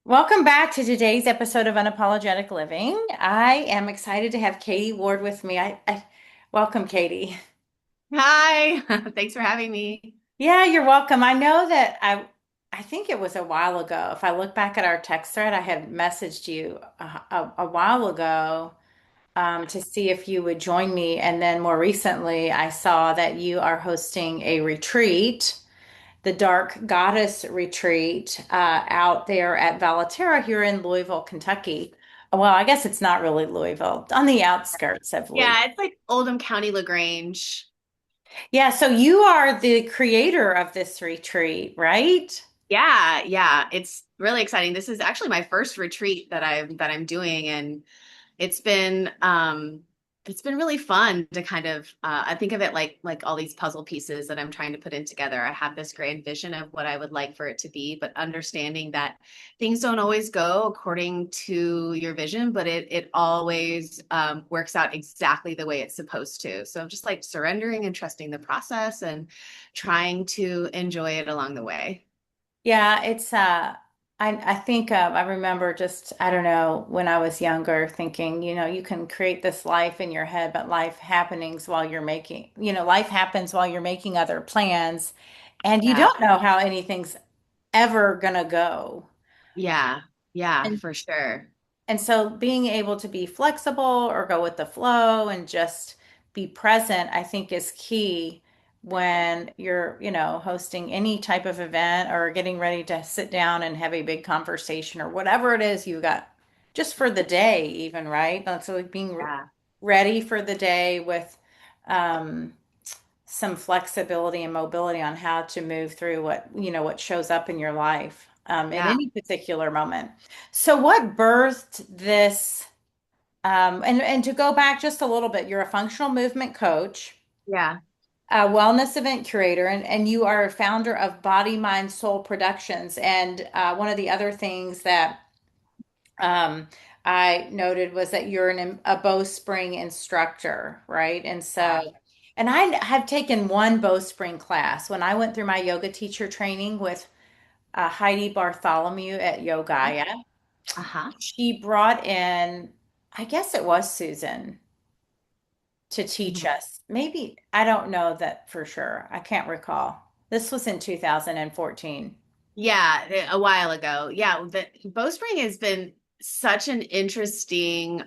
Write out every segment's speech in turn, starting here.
Welcome back to today's episode of Unapologetic Living. I am excited to have Katie Ward with me. Welcome, Katie. Hi, thanks for having me. Yeah, you're welcome. I know that I think it was a while ago. If I look back at our text thread, I had messaged you a while ago to see if you would join me. And then more recently, I saw that you are hosting a retreat, the Dark Goddess Retreat, out there at Valaterra here in Louisville, Kentucky. Well, I guess it's not really Louisville, on the outskirts of Louisville. Yeah, it's like Oldham County, LaGrange. Yeah, so you are the creator of this retreat, right? Yeah, it's really exciting. This is actually my first retreat that I'm doing, and it's been it's been really fun to kind of I think of it like all these puzzle pieces that I'm trying to put in together. I have this grand vision of what I would like for it to be, but understanding that things don't always go according to your vision, but it always works out exactly the way it's supposed to. So I'm just like surrendering and trusting the process and trying to enjoy it along the way. Yeah, it's I think I remember just I don't know when I was younger thinking, you can create this life in your head, but life happens while you're making other plans and you Yeah. don't know how anything's ever gonna go. Yeah. Yeah, And for sure. and so being able to be flexible or go with the flow and just be present, I think is key when you're, hosting any type of event or getting ready to sit down and have a big conversation or whatever it is you got just for the day, even, right? That's like being Yeah. ready for the day with um, some flexibility and mobility on how to move through what shows up in your life in Yeah. any particular moment. So, what birthed this? And to go back just a little bit, you're a functional movement coach, Yeah. a wellness event curator, and you are a founder of Body, Mind, Soul Productions. And one of the other things that um, I noted was that you're a Bowspring instructor, right? And so, Yeah. and I have taken one Bowspring class when I went through my yoga teacher training with Heidi Bartholomew at Yogaya. Uh-huh. She brought in, I guess it was Susan to teach Mhm. us. Maybe, I don't know that for sure. I can't recall. This was in 2014. Yeah, a while ago. Yeah, the Bowspring has been such an interesting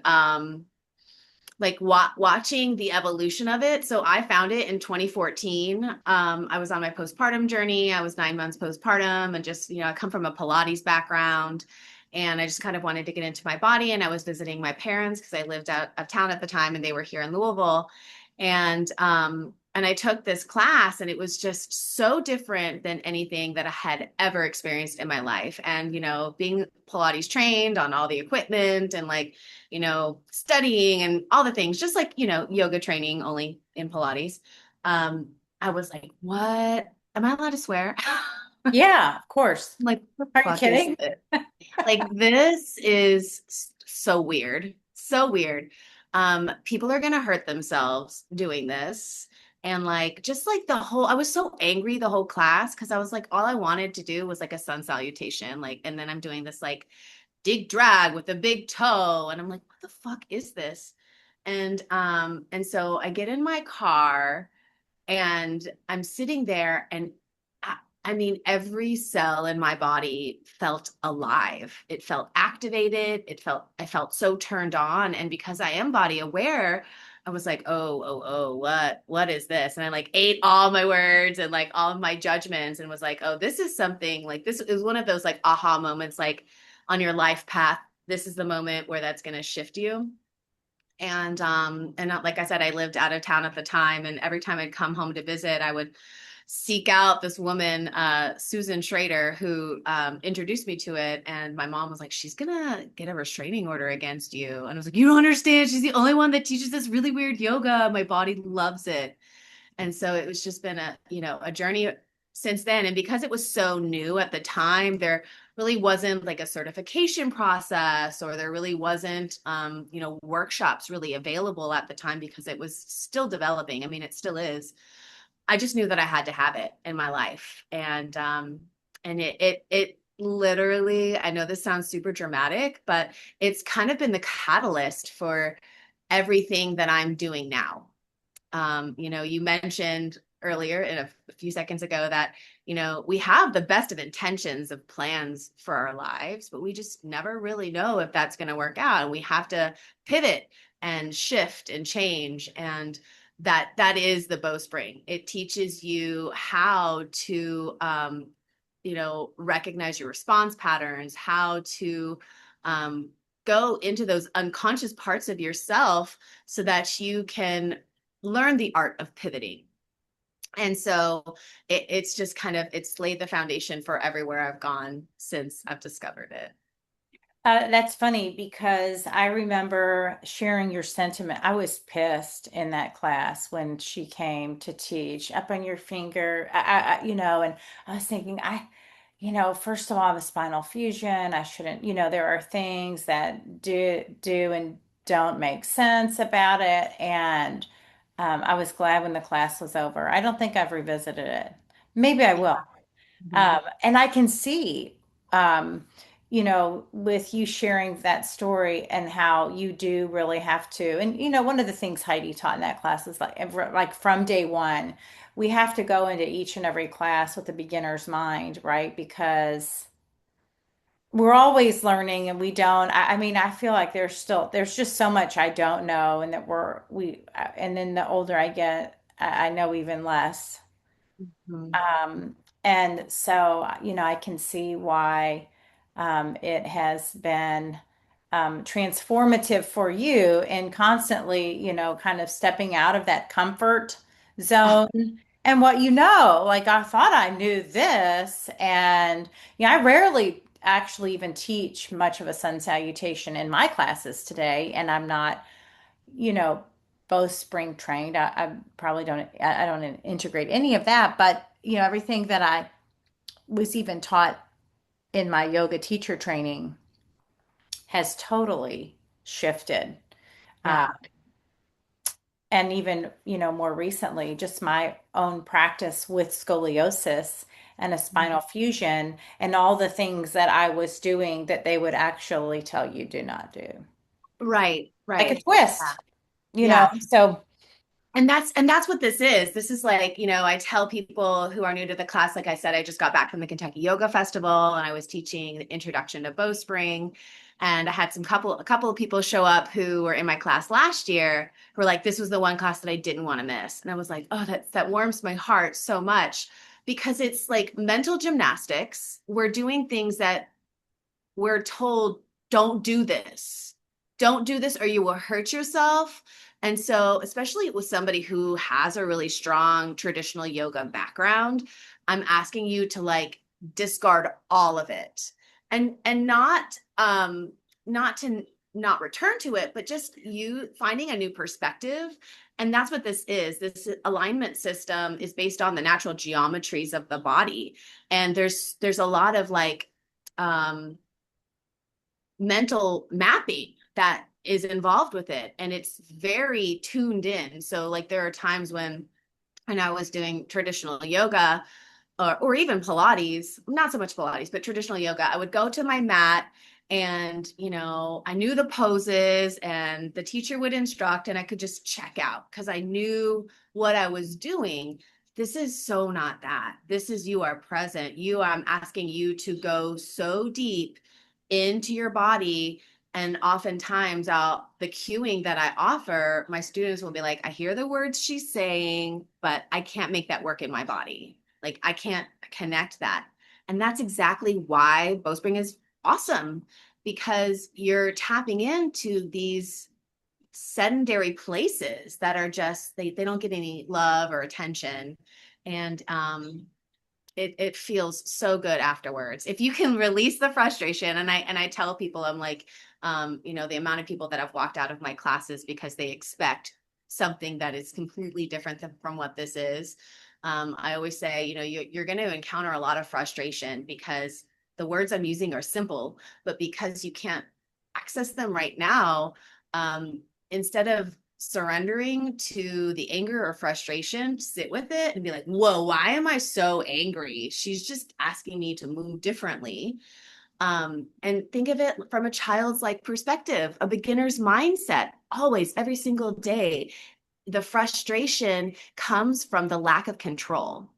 like watching the evolution of it. So I found it in 2014. I was on my postpartum journey. I was 9 months postpartum and just, I come from a Pilates background and I just kind of wanted to get into my body. And I was visiting my parents because I lived out of town at the time and they were here in Louisville. And I took this class and it was just so different than anything that I had ever experienced in my life. And, being Pilates trained on all the equipment and like, studying and all the things, just like, yoga training only in Pilates. Um, I was like, what? Am I allowed to swear? Yeah, of course. Like, what the Are you fuck is kidding? it? Like, this is so weird. So weird. People are gonna hurt themselves doing this. And like, just like I was so angry the whole class because I was like, all I wanted to do was like a sun salutation. Like, and then I'm doing this like dig drag with a big toe. And I'm like, what the fuck is this? And so I get in my car and I'm sitting there and I mean, every cell in my body felt alive. It felt activated. I felt so turned on. And because I am body aware, I was like, oh, what is this? And I like ate all my words and like all of my judgments and was like, oh, this is something like this is one of those like aha moments, like on your life path. This is the moment where that's going to shift you. And like I said, I lived out of town at the time, and every time I'd come home to visit, I would seek out this woman, Susan Schrader, who introduced me to it. And my mom was like, she's gonna get a restraining order against you. And I was like, you don't understand. She's the only one that teaches this really weird yoga. My body loves it. And so it was just been a journey since then. And because it was so new at the time, there really wasn't like a certification process, or there really wasn't workshops really available at the time because it was still developing. I mean, it still is. I just knew that I had to have it in my life. And it literally, I know this sounds super dramatic, but it's kind of been the catalyst for everything that I'm doing now. You mentioned earlier in a few seconds ago that, we have the best of intentions of plans for our lives, but we just never really know if that's going to work out. And we have to pivot and shift and change. And that is the Bowspring. It teaches you how to, recognize your response patterns, how to go into those unconscious parts of yourself so that you can learn the art of pivoting. And so it's just kind of, it's laid the foundation for everywhere I've gone since I've discovered it. That's funny because I remember sharing your sentiment. I was pissed in that class when she came to teach up on your finger. And I was thinking, first of all, I have a spinal fusion. I shouldn't, there are things that do and don't make sense about it. And I was glad when the class was over. I don't think I've revisited it. Maybe I will. Mhm. And I can see, um, with you sharing that story and how you do really have to. And, one of the things Heidi taught in that class is like from day one, we have to go into each and every class with a beginner's mind, right? Because we're always learning and we don't, I mean, I feel like there's just so much I don't know and that and then the older I get, I know even less. Mhm. And so, I can see why it has been transformative for you and constantly, kind of stepping out of that comfort Ah, zone and like I thought I knew this. And, I rarely actually even teach much of a sun salutation in my classes today. And I'm not, you know, both spring trained. I probably I don't integrate any of that, but everything that I was even taught in my yoga teacher training has totally shifted. Uh, yeah. and even, more recently, just my own practice with scoliosis and a spinal fusion and all the things that I was doing that they would actually tell you do not do. Right, Like a right. Yeah. twist, Yeah. So And that's what this is. This is like, I tell people who are new to the class, like I said, I just got back from the Kentucky Yoga Festival and I was teaching the introduction to Bowspring. And I had a couple of people show up who were in my class last year who were like, this was the one class that I didn't want to miss. And I was like, oh, that warms my heart so much because it's like mental gymnastics. We're doing things that we're told, don't do this. Don't do this or you will hurt yourself. And so, especially with somebody who has a really strong traditional yoga background, I'm asking you to like discard all of it and not to not return to it, but just you finding a new perspective. And that's what this is. This alignment system is based on the natural geometries of the body. And there's a lot of like um mental mapping that is involved with it and it's very tuned in. So like there are times when I was doing traditional yoga or even Pilates, not so much Pilates, but traditional yoga, I would go to my mat and, I knew the poses and the teacher would instruct and I could just check out because I knew what I was doing. This is so not that. This is you are present. I'm asking you to go so deep into your body. And oftentimes the cueing that I offer, my students will be like, I hear the words she's saying, but I can't make that work in my body. Like I can't connect that. And that's exactly why Bowspring is awesome because you're tapping into these sedentary places that are just they don't get any love or attention. And it feels so good afterwards. If you can release the frustration, and I tell people, I'm like, the amount of people that have walked out of my classes because they expect something that is completely different from what this is. I always say, you're going to encounter a lot of frustration because the words I'm using are simple, but because you can't access them right now, instead of surrendering to the anger or frustration, sit with it and be like, whoa, why am I so angry? She's just asking me to move differently. And think of it from a child's like perspective, a beginner's mindset, always, every single day. The frustration comes from the lack of control,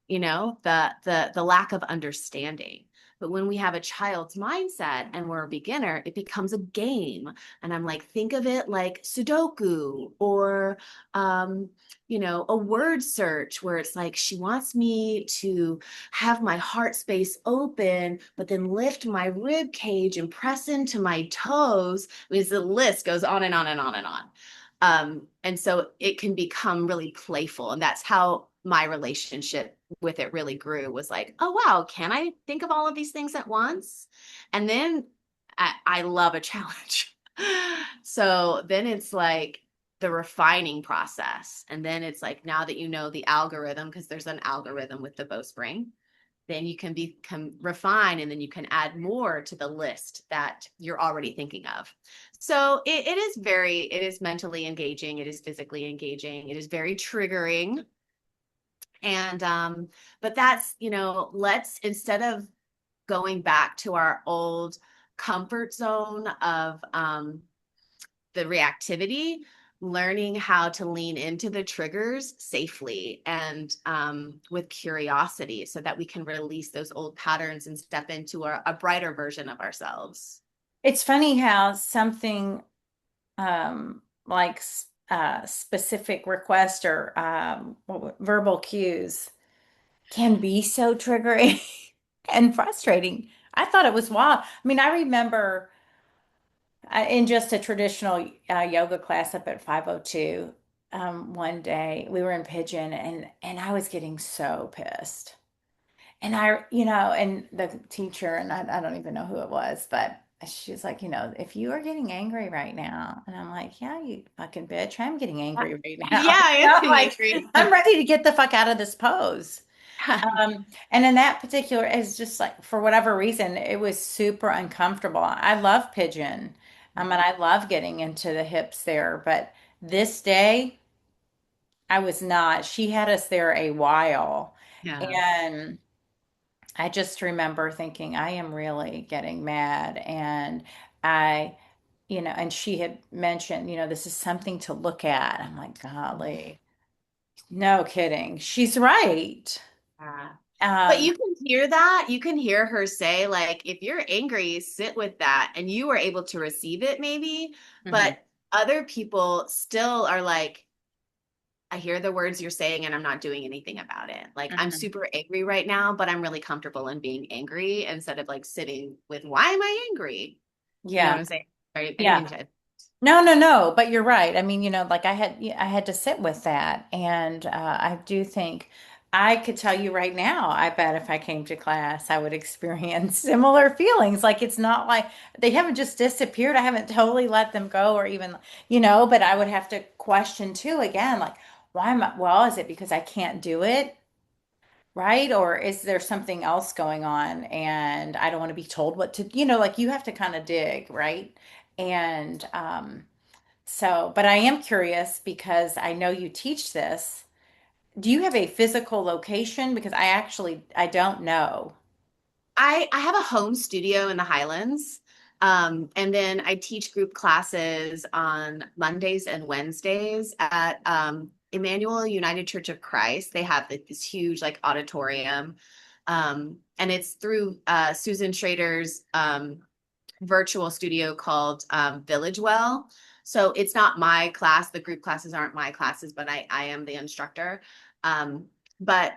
the lack of understanding. But when we have a child's mindset and we're a beginner, it becomes a game. And I'm like, think of it like Sudoku or a word search where it's like she wants me to have my heart space open, but then lift my rib cage and press into my toes. Because the list goes on and on and on and on. And so it can become really playful. And that's how my relationship with it really grew, was like, oh, wow, can I think of all of these things at once? And then I love a challenge. So then it's like the refining process. And then it's like, now that you know the algorithm, because there's an algorithm with the bowspring, then you can become refine, and then you can add more to the list that you're already thinking of. So it is mentally engaging. It is physically engaging. It is very triggering. And, but that's, let's, instead of going back to our old comfort zone of, the reactivity, learning how to lean into the triggers safely and with curiosity, so that we can release those old patterns and step into a brighter version of ourselves. It's funny how something like specific request or verbal cues can be so triggering and frustrating. I thought it was wild. I mean, I remember in just a traditional yoga class up at 502, one day we were in Pigeon and I was getting so pissed. And and the teacher, and I don't even know who it was, but she was like, if you are getting angry right now, and I'm like, yeah, you fucking bitch, I'm getting angry right now. Yeah, I am I'm getting like, angry. I'm ready to get the fuck out of this pose. And in that particular, it's just like, for whatever reason, it was super uncomfortable. I love Pigeon, and I love getting into the hips there, but this day, I was not. She had us there a while. Yeah. And I just remember thinking, I am really getting mad. And I, and she had mentioned, this is something to look at. I'm like, golly, no kidding. She's right. Yeah. But Um, you can hear that. You can hear her say, like, if you're angry, sit with that. And you were able to receive it, maybe. mhm, But other people still are like, I hear the words you're saying and I'm not doing anything about it. Like, I'm mhm. super angry right now, but I'm really comfortable in being angry instead of like sitting with, why am I angry? You know what Yeah. I'm saying? Are you paying Yeah. attention? No, no, no, but you're right. I mean, like I had to sit with that, and I do think I could tell you right now, I bet if I came to class, I would experience similar feelings. Like it's not like they haven't just disappeared. I haven't totally let them go or even, but I would have to question too again, like, why am I, well, is it because I can't do it? Right? Or is there something else going on and I don't want to be told what to, like you have to kind of dig, right? And but I am curious because I know you teach this. Do you have a physical location? Because I don't know. I have a home studio in the Highlands. And then I teach group classes on Mondays and Wednesdays at Emmanuel United Church of Christ. They have this huge like auditorium. And it's through Susan Schrader's virtual studio called Village Well. So it's not my class. The group classes aren't my classes, but I am the instructor. Um, but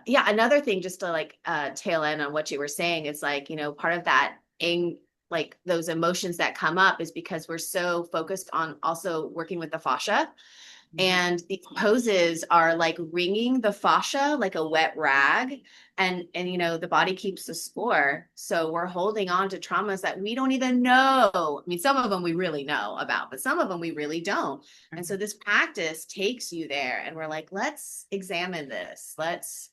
yeah, another thing just to like tail end on what you were saying is like, part of that like those emotions that come up is because we're so focused on also working with the fascia. Mhm. And these poses are like wringing the fascia like a wet rag, and the body keeps the score, so we're holding on to traumas that we don't even know. I mean, some of them we really know about, but some of them we really don't. And so this practice takes you there, and we're like, let's examine this, let's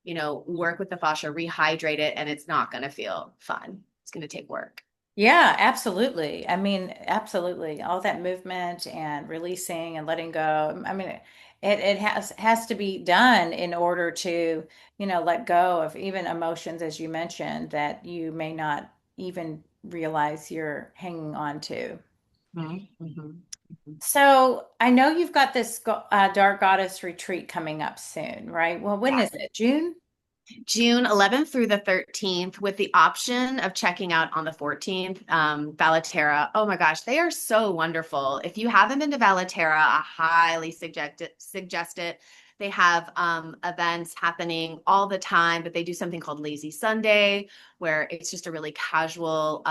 work with the fascia, rehydrate it, and it's not going to feel fun, it's going to take work. Yeah, absolutely. I mean, absolutely. All that movement and releasing and letting go. I mean, it has to be done in order to, let go of even emotions, as you mentioned, that you may not even realize you're hanging on to. Mhm, mhm, mhm. So I know you've got this Dark Goddess retreat coming up soon, right? Well, when Yeah. is it? June? June 11th through the 13th, with the option of checking out on the 14th. Valaterra. Oh my gosh, they are so wonderful. If you haven't been to Valaterra, I highly suggest it. They have events happening all the time, but they do something called Lazy Sunday, where it's just a really casual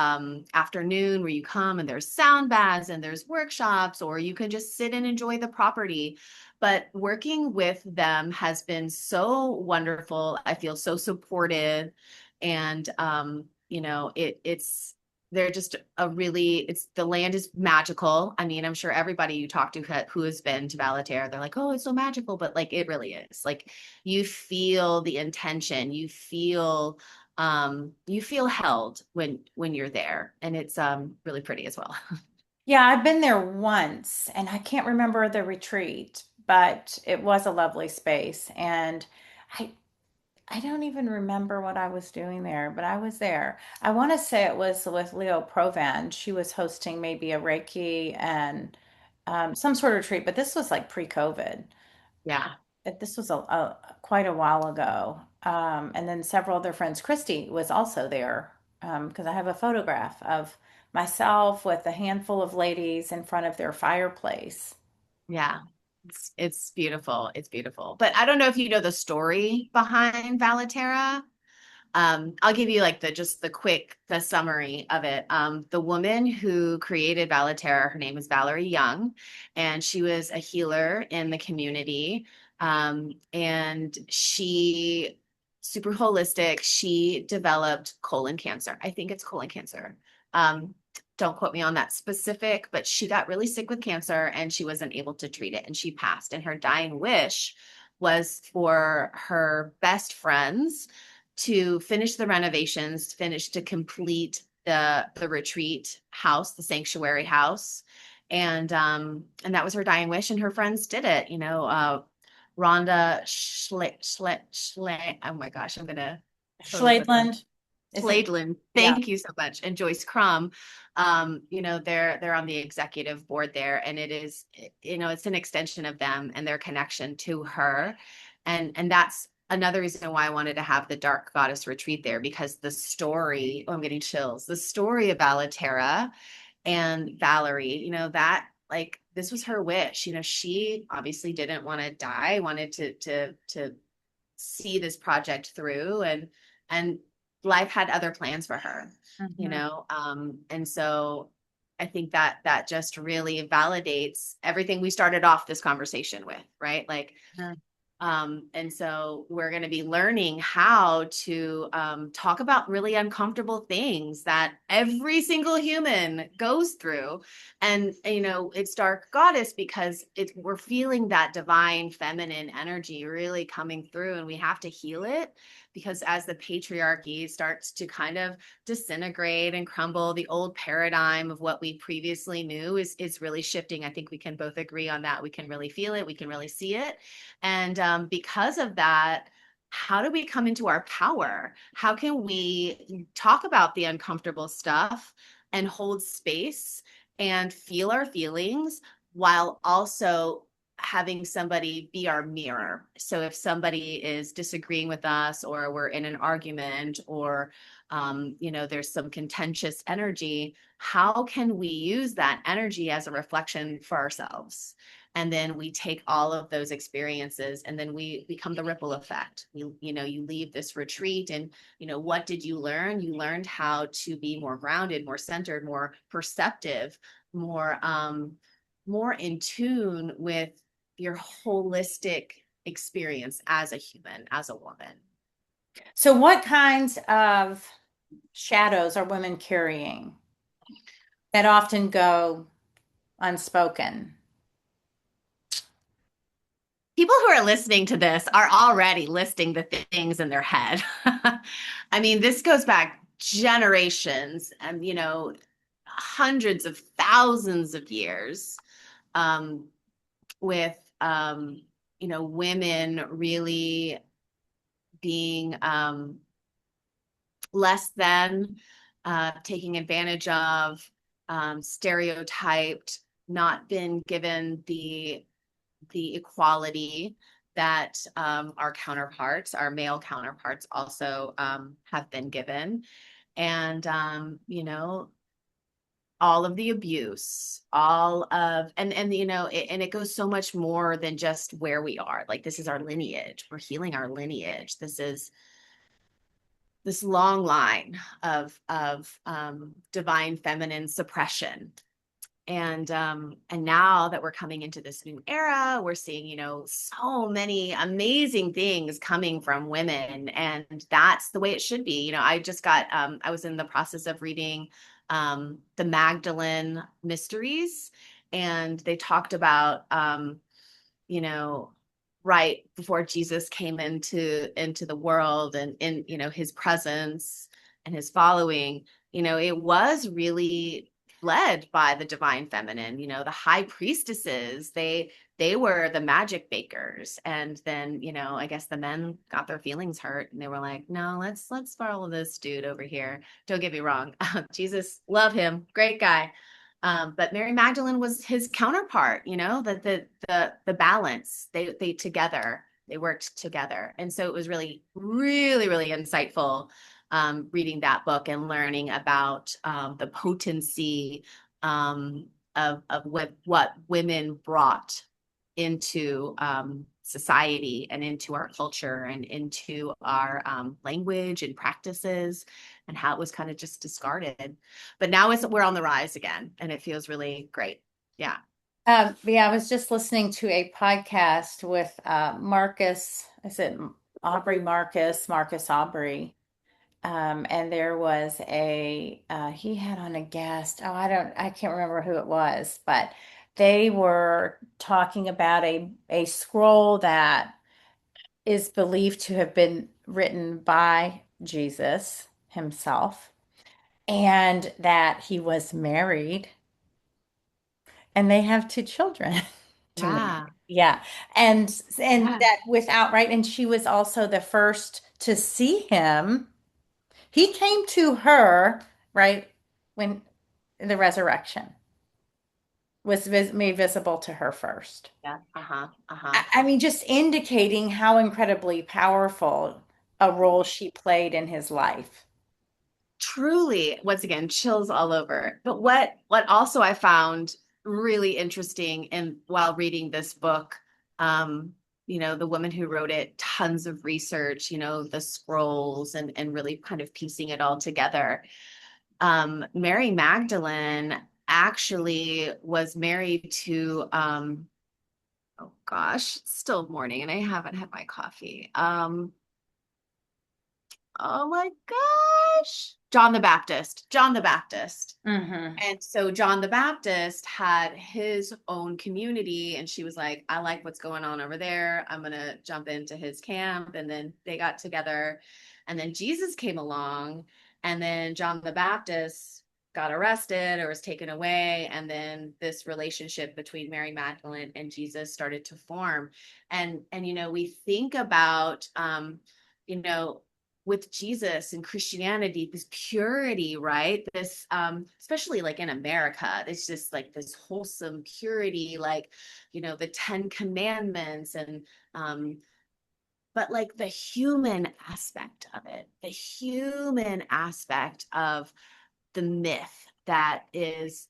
afternoon where you come and there's sound baths and there's workshops, or you can just sit and enjoy the property. But working with them has been so wonderful. I feel so supported. And it's they're just a really it's the land is magical. I mean, I'm sure everybody you talk to who has been to Valaterre, they're like, oh, it's so magical, but like it really is. Like you feel the intention, you feel held when you're there. And it's really pretty as well. Yeah, I've been there once and I can't remember the retreat, but it was a lovely space. And I I don't even remember what I was doing there, but I was there. I want to say it was with Leo Provan. She was hosting maybe a Reiki and some sort of retreat, but this was like pre-COVID. Yeah. This was a quite a while ago. And then several other friends. Christy was also there because I have a photograph of myself with a handful of ladies in front of their fireplace. Yeah. It's beautiful. It's beautiful. But I don't know if you know the story behind Valaterra. I'll give you like the summary of it. The woman who created Valaterra, her name is Valerie Young, and she was a healer in the community. And she super holistic. She developed colon cancer. I think it's colon cancer. Um, don't quote me on that specific, but she got really sick with cancer and she wasn't able to treat it and she passed. And her dying wish was for her best friends to finish the renovations, to complete the retreat house, the sanctuary house. And that was her dying wish, and her friends did it. Rhonda oh my gosh, I'm gonna totally butcher Schladland, is it? Sladeland, Yeah. thank you so much, and Joyce Crum. They're on the executive board there, and it is, it's an extension of them and their connection to her, and that's another reason why I wanted to have the Dark Goddess retreat there, because the story, oh, I'm getting chills. The story of Alaterra and Valerie, that like this was her wish. She obviously didn't want to die, wanted to see this project through, and life had other plans for her, Mhm. and so I think that that just really validates everything we started off this conversation with, right? Like, and so we're going to be learning how to talk about really uncomfortable things that every single human goes through. And, it's Dark Goddess because we're feeling that divine feminine energy really coming through, and we have to heal it, because as the patriarchy starts to kind of disintegrate and crumble, the old paradigm of what we previously knew is really shifting. I think we can both agree on that. We can really feel it. We can really see it. And because of that, how do we come into our power? How can we talk about the uncomfortable stuff and hold space and feel our feelings while also having somebody be our mirror? So if somebody is disagreeing with us, or we're in an argument, or there's some contentious energy, how can we use that energy as a reflection for ourselves? And then we take all of those experiences, and then we become the ripple effect. You leave this retreat, and what did you learn? You learned how to be more grounded, more centered, more perceptive, more in tune with your holistic experience as a human, as a woman. So what kinds of shadows are women carrying that often go unspoken? People who are listening to this are already listing the things in their head. I mean, this goes back generations and, hundreds of thousands of years, um, with, women really being, less than, taking advantage of, stereotyped, not been given the equality that, our counterparts, our male counterparts, also, have been given, and, all of the abuse, all of, and and it goes so much more than just where we are. Like, this is our lineage. We're healing our lineage. This is this long line of divine feminine suppression. And now that we're coming into this new era, we're seeing, so many amazing things coming from women, and that's the way it should be. I was in the process of reading, the Magdalene Mysteries, and they talked about, you know, right before Jesus came into the world, and in, his presence and his following, it was really led by the divine feminine. The high priestesses, they were the magic bakers. And then, I guess the men got their feelings hurt, and they were like, no, let's follow this dude over here. Don't get me wrong. Jesus, love him, great guy. But Mary Magdalene was his counterpart, the balance, they together, they worked together. And so it was really, really, really insightful, reading that book and learning about, the potency, of what women brought into, society and into our culture and into our, language and practices, and how it was kind of just discarded. But now we're on the rise again, and it feels really great. Yeah. Yeah, I was just listening to a podcast with Marcus, is it Aubrey Marcus, Marcus Aubrey? And there was he had on a guest. Oh, I can't remember who it was, but they were talking about a scroll that is believed to have been written by Jesus himself, and that he was married, and they have two children. To me, Yeah. yeah, and Yeah. that without right, and she was also the first to see him. He came to her, right, when the resurrection was made visible to her first. Yeah. Uh-huh. Uh-huh. I mean, just indicating how incredibly powerful a role she played in his life. Truly, once again, chills all over. But what also I found really interesting, and while reading this book, the woman who wrote it, tons of research, the scrolls, and really kind of piecing it all together. Mary Magdalene actually was married to, oh gosh, it's still morning and I haven't had my coffee. Oh my gosh. John the Baptist. John the Baptist. Hmm. And so John the Baptist had his own community, and she was like, I like what's going on over there. I'm going to jump into his camp. And then they got together. And then Jesus came along, and then John the Baptist got arrested or was taken away. And then this relationship between Mary Magdalene and Jesus started to form. And we think about, you know, with Jesus and Christianity, this purity, right? This, especially like in America, it's just like this wholesome purity, like, the Ten Commandments, and, but like the human aspect of it, the human aspect of the myth that is,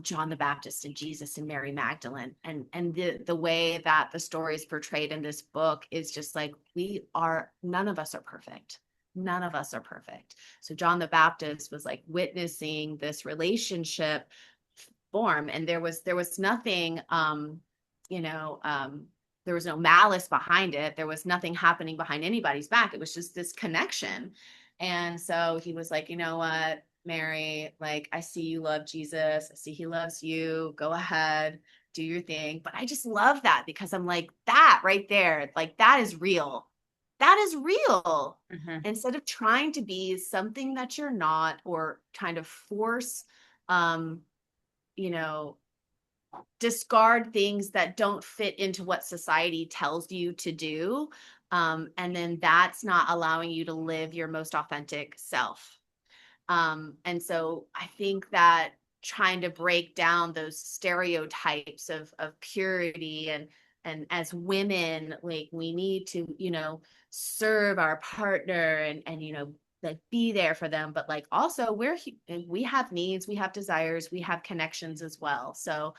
John the Baptist and Jesus and Mary Magdalene, and the way that the story is portrayed in this book is just like, none of us are perfect. None of us are perfect. So John the Baptist was like witnessing this relationship form, and there was nothing, you know, there was no malice behind it. There was nothing happening behind anybody's back. It was just this connection. And so he was like, you know what, Mary, like, I see you love Jesus. I see he loves you. Go ahead, do your thing. But I just love that, because I'm like, that right there, like, that is real. that is real. Hmm. Instead of trying to be something that you're not, or trying to force, um, you know, discard things that don't fit into what society tells you to do. And then that's not allowing you to live your most authentic self. And so I think that trying to break down those stereotypes of purity, and as women, like, we need to, serve our partner, and like, be there for them, but like, also we have needs, we have desires, we have connections as well. So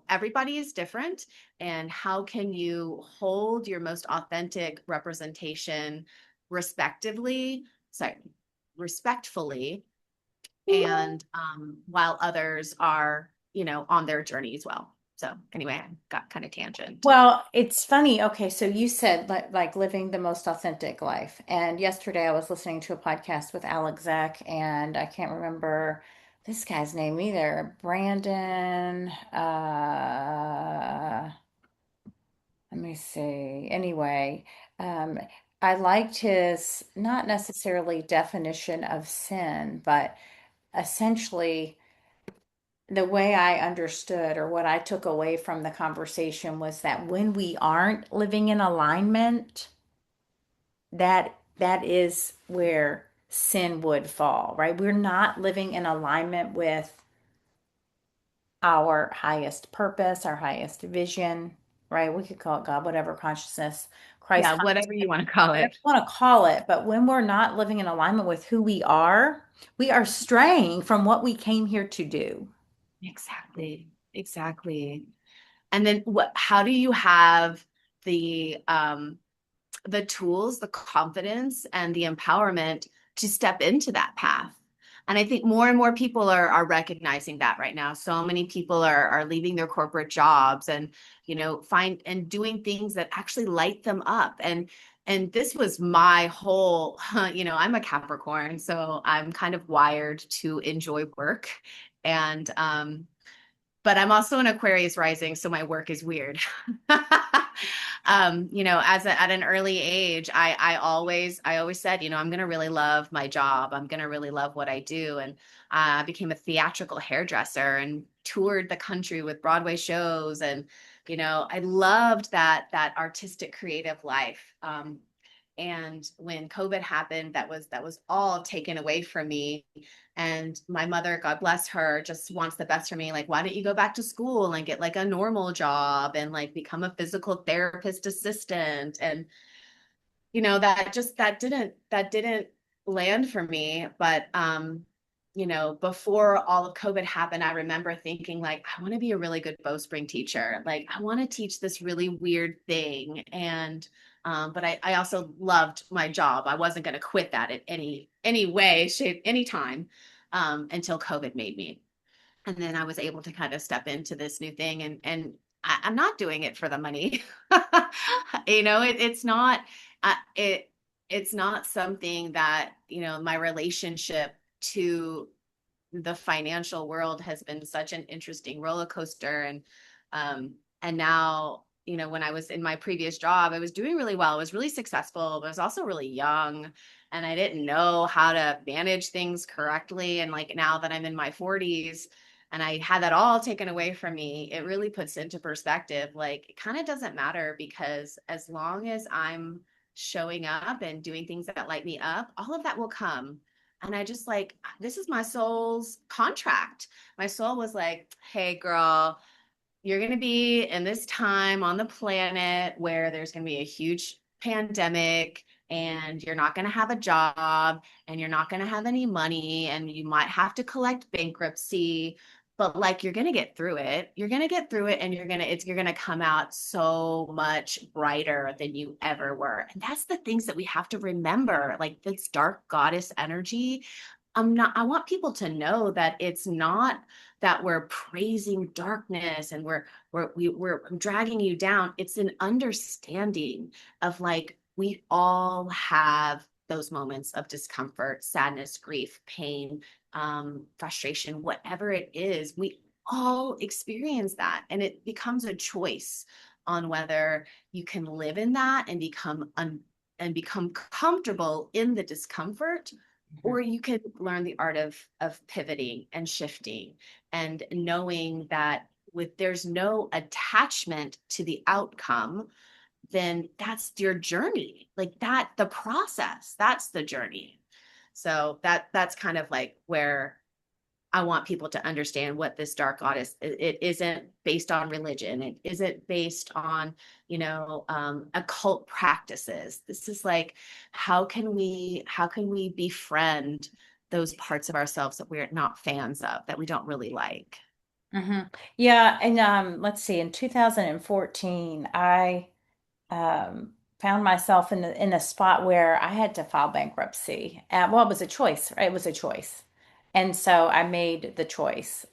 everybody is different, and how can you hold your most authentic representation respectively, sorry, respectfully, and while others are, on their journey as well. So anyway, I got kind of tangent. Well, it's funny. Okay, so you said like living the most authentic life. And yesterday I was listening to a podcast with Alex Zek, and I can't remember this guy's name either. Brandon, let me see. Anyway, um, I liked his not necessarily definition of sin, but essentially the way I understood or what I took away from the conversation was that when we aren't living in alignment, that is where sin would fall, right? We're not living in alignment with our highest purpose, our highest vision, right? We could call it God, whatever consciousness, Yeah, Christ, whatever you want to call whatever it. you want to call it. But when we're not living in alignment with who we are straying from what we came here to do. Exactly. Exactly. And then how do you have the tools, the confidence, and the empowerment to step into that path? And I think more and more people are recognizing that right now. So many people are leaving their corporate jobs, and find and doing things that actually light them up. And this was my whole, I'm a Capricorn, so I'm kind of wired to enjoy work. And but I'm also an Aquarius rising, so my work is weird. At an early age, I always said, I'm gonna really love my job. I'm gonna really love what I do. And I became a theatrical hairdresser and toured the country with Broadway shows. And I loved that artistic creative life. And when COVID happened, that was all taken away from me. And my mother, God bless her, just wants the best for me. Like, why don't you go back to school and get like a normal job and like become a physical therapist assistant? And that didn't land for me. But before all of COVID happened, I remember thinking, like, I want to be a really good bowstring teacher. Like, I want to teach this really weird thing. And but I also loved my job. I wasn't going to quit that at any way, shape, any time, until COVID made me. And then I was able to kind of step into this new thing, and I'm not doing it for the money. It's not it it's not something that, my relationship to the financial world has been such an interesting roller coaster. And now, when I was in my previous job, I was doing really well. I was really successful, but I was also really young, and I didn't know how to manage things correctly. And like, now that I'm in my 40s and I had that all taken away from me, it really puts into perspective, like, it kind of doesn't matter, because as long as I'm showing up and doing things that light me up, all of that will come. And I just, like, this is my soul's contract. My soul was like, hey, girl, you're going to be in this time on the planet where there's going to be a huge pandemic, and you're not going to have a job, and you're not going to have any money, and you might have to collect bankruptcy, but like, you're going to get through it. You're going to get through it, and you're going to come out so much brighter than you ever were. And that's the things that we have to remember, like this dark goddess energy. I want people to know that it's not that we're praising darkness and we're dragging you down. It's an understanding of, like, we all have those moments of discomfort, sadness, grief, pain, frustration, whatever it is. We all experience that, and it becomes a choice. on whether you can live in that and become comfortable in the discomfort, Mhm. or you can learn the art of pivoting and shifting and knowing that with there's no attachment to the outcome, then that's your journey. Like that, the process, that's the journey. So that's kind of like where I want people to understand what this dark goddess, it isn't based on religion. It isn't based on, occult practices. This is like, how can we befriend those parts of ourselves that we're not fans of, that we don't really like? Yeah, and let's see, in 2014, I found myself in a spot where I had to file bankruptcy. Well, it was a choice, right? It was a choice. And so I made the choice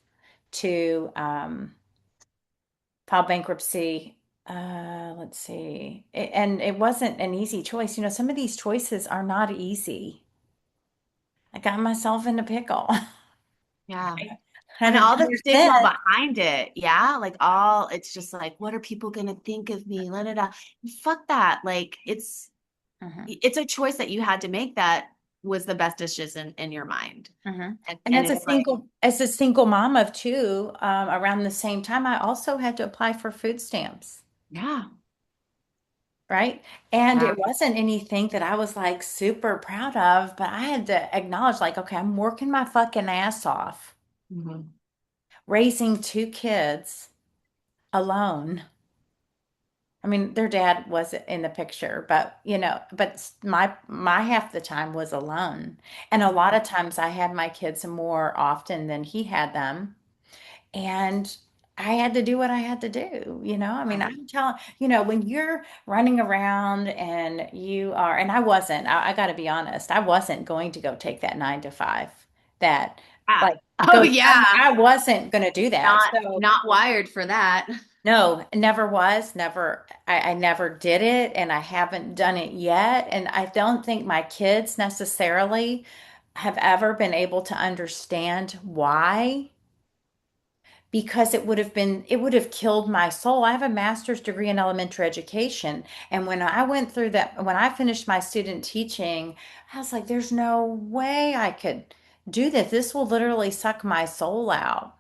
to file bankruptcy. Let's see. And it wasn't an easy choice. You know, some of these choices are not easy. I got myself in a pickle. Yeah. I And haven't all done the it stigma since. behind it. Yeah. Like all, it's just like, what are people going to think of me? La, da, da. Fuck that. Like Mhm, it's a choice that you had to make that was the best decision in your mind. mhm. And And it's like, as a single mom of two, around the same time, I also had to apply for food stamps. yeah, Right. And yeah. it wasn't anything that I was like super proud of, but I had to acknowledge, like, okay, I'm working my fucking ass off, Mhm. raising two kids alone. I mean, their dad was in the picture, but but my half the time was alone. And a lot of times I had my kids more often than he had them. And I had to do what I had to do, you know? I mean, Right. I'm telling, when you're running around and and I wasn't, I got to be honest, I wasn't going to go take that 9 to 5, that Yeah. like Oh go, yeah. I wasn't going to do that. Not So, not wired for that. no, never was, never, I never did it and I haven't done it yet. And I don't think my kids necessarily have ever been able to understand why, because it would have killed my soul. I have a master's degree in elementary education. And when I went through that, when I finished my student teaching, I was like, there's no way I could do this. This will literally suck my soul out.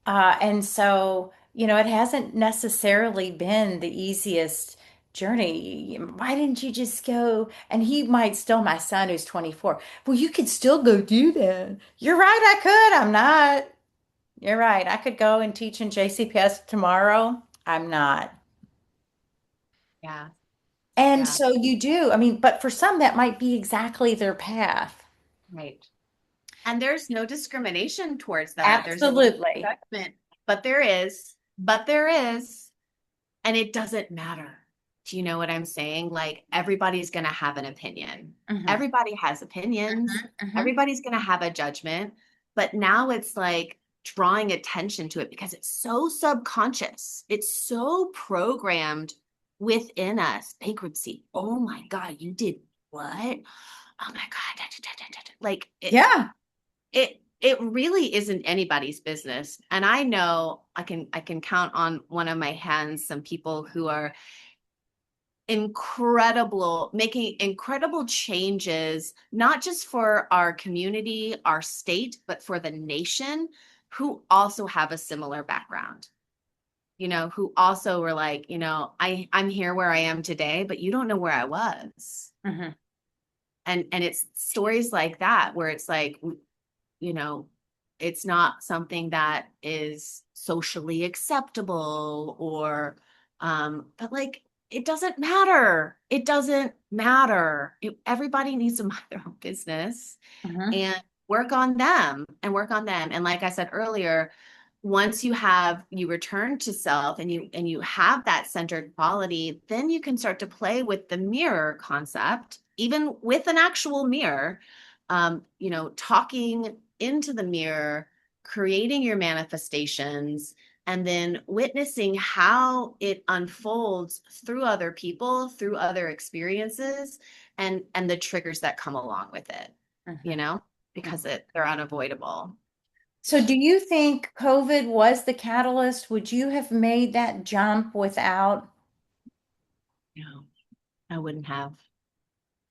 And so, it hasn't necessarily been the easiest journey. Why didn't you just go? And he might still, my son who's 24, well, you could still go do that. You're right, I could. I'm not. You're right. I could go and teach in JCPS tomorrow. I'm not. Yeah. And Yeah. so you do. I mean, but for some, that might be exactly their path. Right. And there's no discrimination towards that. There's no Absolutely. judgment, but there is, and it doesn't matter. Do you know what I'm saying? Like everybody's going to have an opinion. Hmm. Everybody has opinions. Hmm. Everybody's going to have a judgment. But now it's like drawing attention to it because it's so subconscious. It's so programmed within us. Bankruptcy. Oh my God, you did what? Oh my God. Like Yeah. it really isn't anybody's business. And I know I can count on one of my hands some people who are incredible, making incredible changes, not just for our community, our state, but for the nation, who also have a similar background. Who also were like, I'm here where I am today, but you don't know where I was. Hmm. And it's stories like that where it's like, you know, it's not something that is socially acceptable or but like it doesn't matter. It doesn't matter. Everybody needs to mind their own business Hmm. and work on them and work on them. And like I said earlier, once you return to self and you have that centered quality, then you can start to play with the mirror concept, even with an actual mirror, talking into the mirror, creating your manifestations, and then witnessing how it unfolds through other people, through other experiences, and the triggers that come along with it, you Hmm. know, because they're unavoidable. So do you think COVID was the catalyst? Would you have made that jump without? No, I wouldn't have.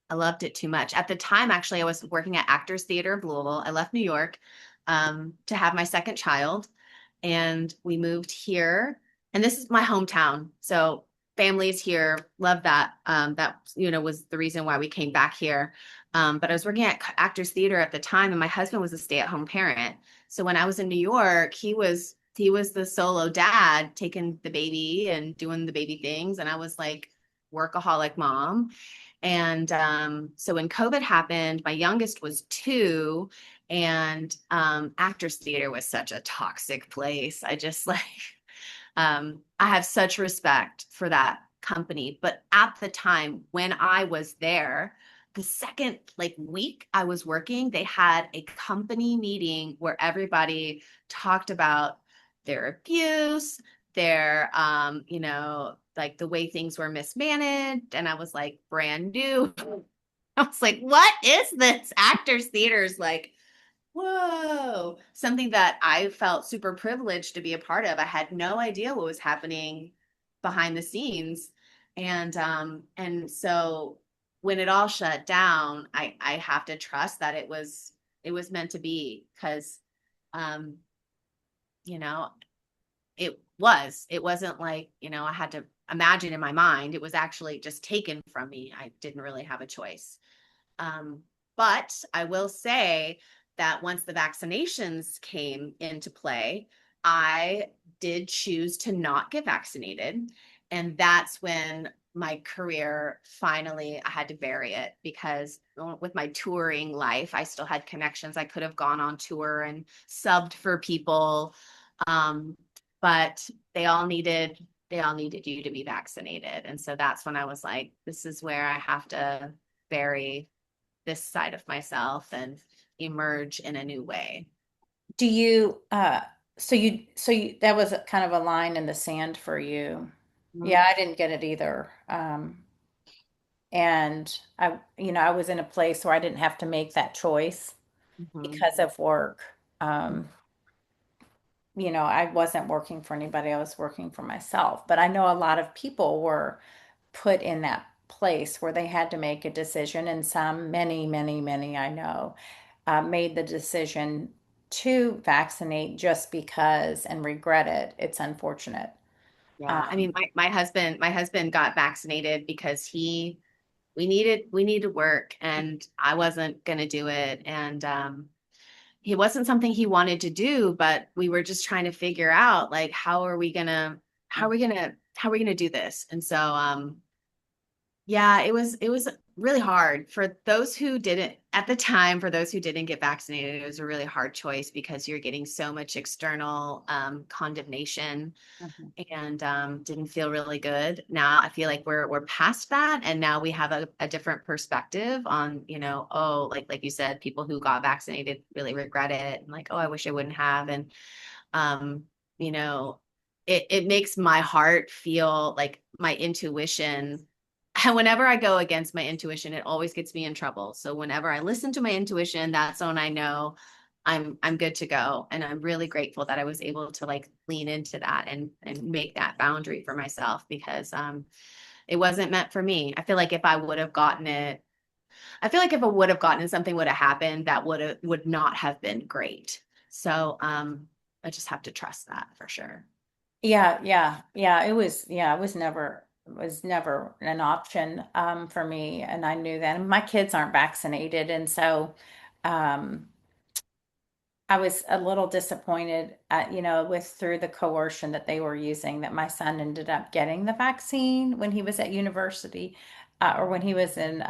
I loved it too much. At the time, actually, I was working at Actors Theater of Louisville. I left New York to have my second child, and we moved here. And this is my hometown, so family's here. Love that. That was the reason why we came back here. But I was working at Actors Theater at the time, and my husband was a stay-at-home parent. So when I was in New York, he was the solo dad, taking the baby and doing the baby things, and I was like workaholic mom. And so when COVID happened, my youngest was 2, and Actors Theater was such a toxic place. I just like, I have such respect for that company. But at the time when I was there, the second like week I was working, they had a company meeting where everybody talked about their abuse, their like the way things were mismanaged. And I was like brand new. I was like, what is this? Actors Theater's like, whoa, something that I felt super privileged to be a part of. I had no idea what was happening behind the scenes. And so when it all shut down, I have to trust that it was meant to be, because um, you know, it wasn't like, I had to imagine in my mind. It was actually just taken from me. I didn't really have a choice. Um, but I will say that once the vaccinations came into play, I did choose to not get vaccinated. And that's when my career finally, I had to bury it, because with my touring life, I still had connections. I could have gone on tour and subbed for people. Um, but they all needed you to be vaccinated. And so that's when I was like, this is where I have to bury this side of myself and emerge in a new way. Do you so you that was kind of a line in the sand for you. Mhm. Yeah, I didn't get it either. And I was in a place where I didn't have to make that choice Mhm. because of work. Um, I wasn't working for anybody, I was working for myself. But I know a lot of people were put in that place where they had to make a decision, and some, many, many, many I know, made the decision to vaccinate just because and regret it. It's unfortunate. Yeah. I Um, mean, my husband got vaccinated because we needed work, and I wasn't going to do it. And it wasn't something he wanted to do, but we were just trying to figure out like, how are we going to do this? And so yeah, it was really hard for those who didn't at the time. For those who didn't get vaccinated, it was a really hard choice, because you're getting so much external condemnation, mhm. and didn't feel really good. Now I feel like we're past that, and now we have a different perspective on, oh, like you said, people who got vaccinated really regret it, and like, oh, I wish I wouldn't have. And um, you know, it makes my heart feel like my intuition. And whenever I go against my intuition, it always gets me in trouble. So whenever I listen to my intuition, that's when I know I'm good to go. And I'm really grateful that I was able to like lean into that and make that boundary for myself, because it wasn't meant for me. I feel like if I would have gotten it, something would have happened that would not have been great. So I just have to trust that for sure. Yeah, yeah, yeah. It was never an option for me, and I knew that. And my kids aren't vaccinated, and so um, I was a little disappointed with through the coercion that they were using, that my son ended up getting the vaccine when he was at university, or when he was in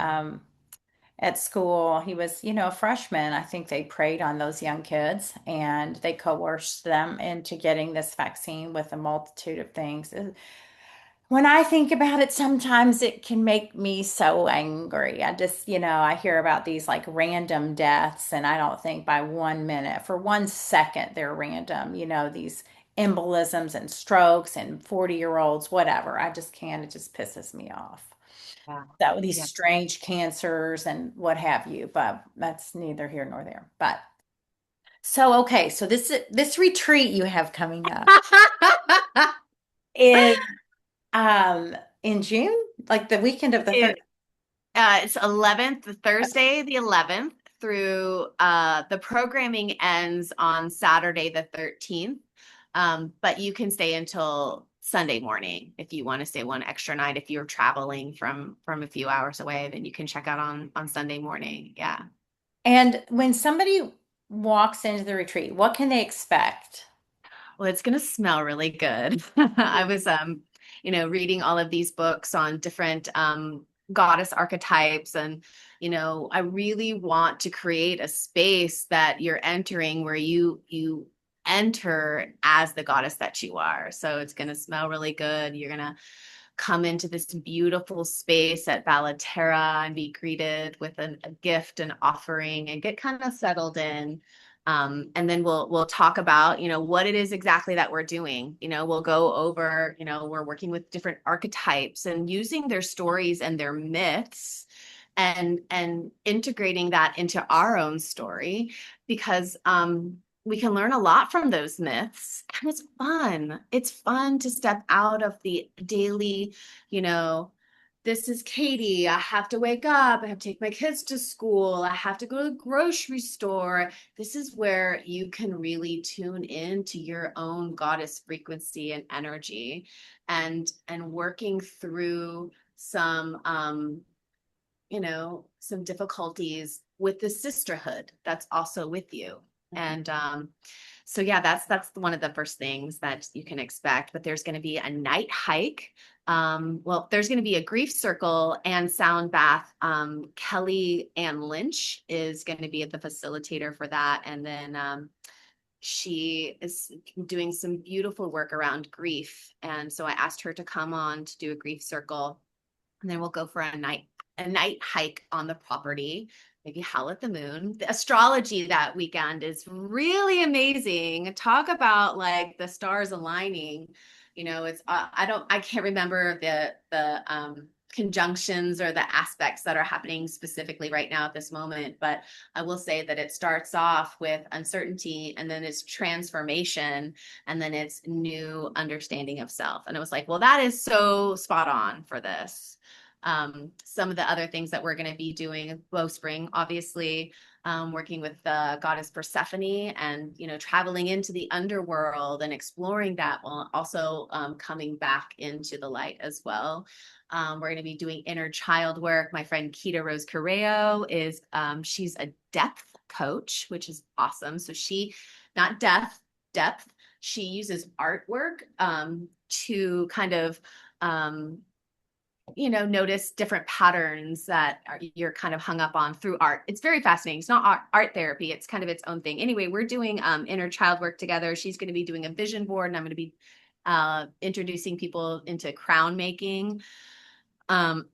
at school. He was, a freshman. I think they preyed on those young kids and they coerced them into getting this vaccine with a multitude of things. When I think about it, sometimes it can make me so angry. I just, I hear about these like random deaths, and I don't think by 1 minute, for 1 second, they're random, these embolisms and strokes and 40-year-olds, whatever. I just can't. It just pisses me off. Yeah. That these Yeah. strange cancers and what have you, but that's neither here nor there. But So okay, so this retreat you have coming up is in June, like the weekend of the 30th. It's 11th, Thursday the 11th through the programming ends on Saturday the 13th. But you can stay until Sunday morning if you want to stay one extra night. If you're traveling from a few hours away, then you can check out on Sunday morning. Yeah. And when somebody walks into the retreat, what can they expect? Well, it's gonna smell really good. I was reading all of these books on different goddess archetypes, and I really want to create a space that you're entering where you enter as the goddess that you are. So it's gonna smell really good. You're gonna come into this beautiful space at Valaterra and be greeted with a gift and offering and get kind of settled in. And then we'll talk about, what it is exactly that we're doing. We'll go over, we're working with different archetypes and using their stories and their myths and integrating that into our own story because we can learn a lot from those myths, and it's fun. It's fun to step out of the daily, you know, this is Katie. I have to wake up. I have to take my kids to school. I have to go to the grocery store. This is where you can really tune into your own goddess frequency and energy and working through some difficulties with the sisterhood that's also with you. And so yeah, that's one of the first things that you can expect. But there's going to be a night hike. Well, there's going to be a grief circle and sound bath. Kelly Ann Lynch is going to be the facilitator for that, and then she is doing some beautiful work around grief. And so I asked her to come on to do a grief circle, and then we'll go for a night hike on the property, maybe howl at the moon. The astrology that weekend is really amazing. Talk about like the stars aligning. It's I can't remember the conjunctions or the aspects that are happening specifically right now at this moment, but I will say that it starts off with uncertainty, and then it's transformation, and then it's new understanding of self. And it was like, well, that is so spot on for this. Some of the other things that we're going to be doing, Bowspring, obviously, working with the goddess Persephone, and traveling into the underworld and exploring that, while also coming back into the light as well. We're going to be doing inner child work. My friend Kita Rose Correo is she's a depth coach, which is awesome. So she, not depth. She uses artwork to kind of notice different patterns that you're kind of hung up on through art. It's very fascinating. It's not art therapy. It's kind of its own thing. Anyway, we're doing inner child work together. She's going to be doing a vision board, and I'm going to be introducing people into crown making. And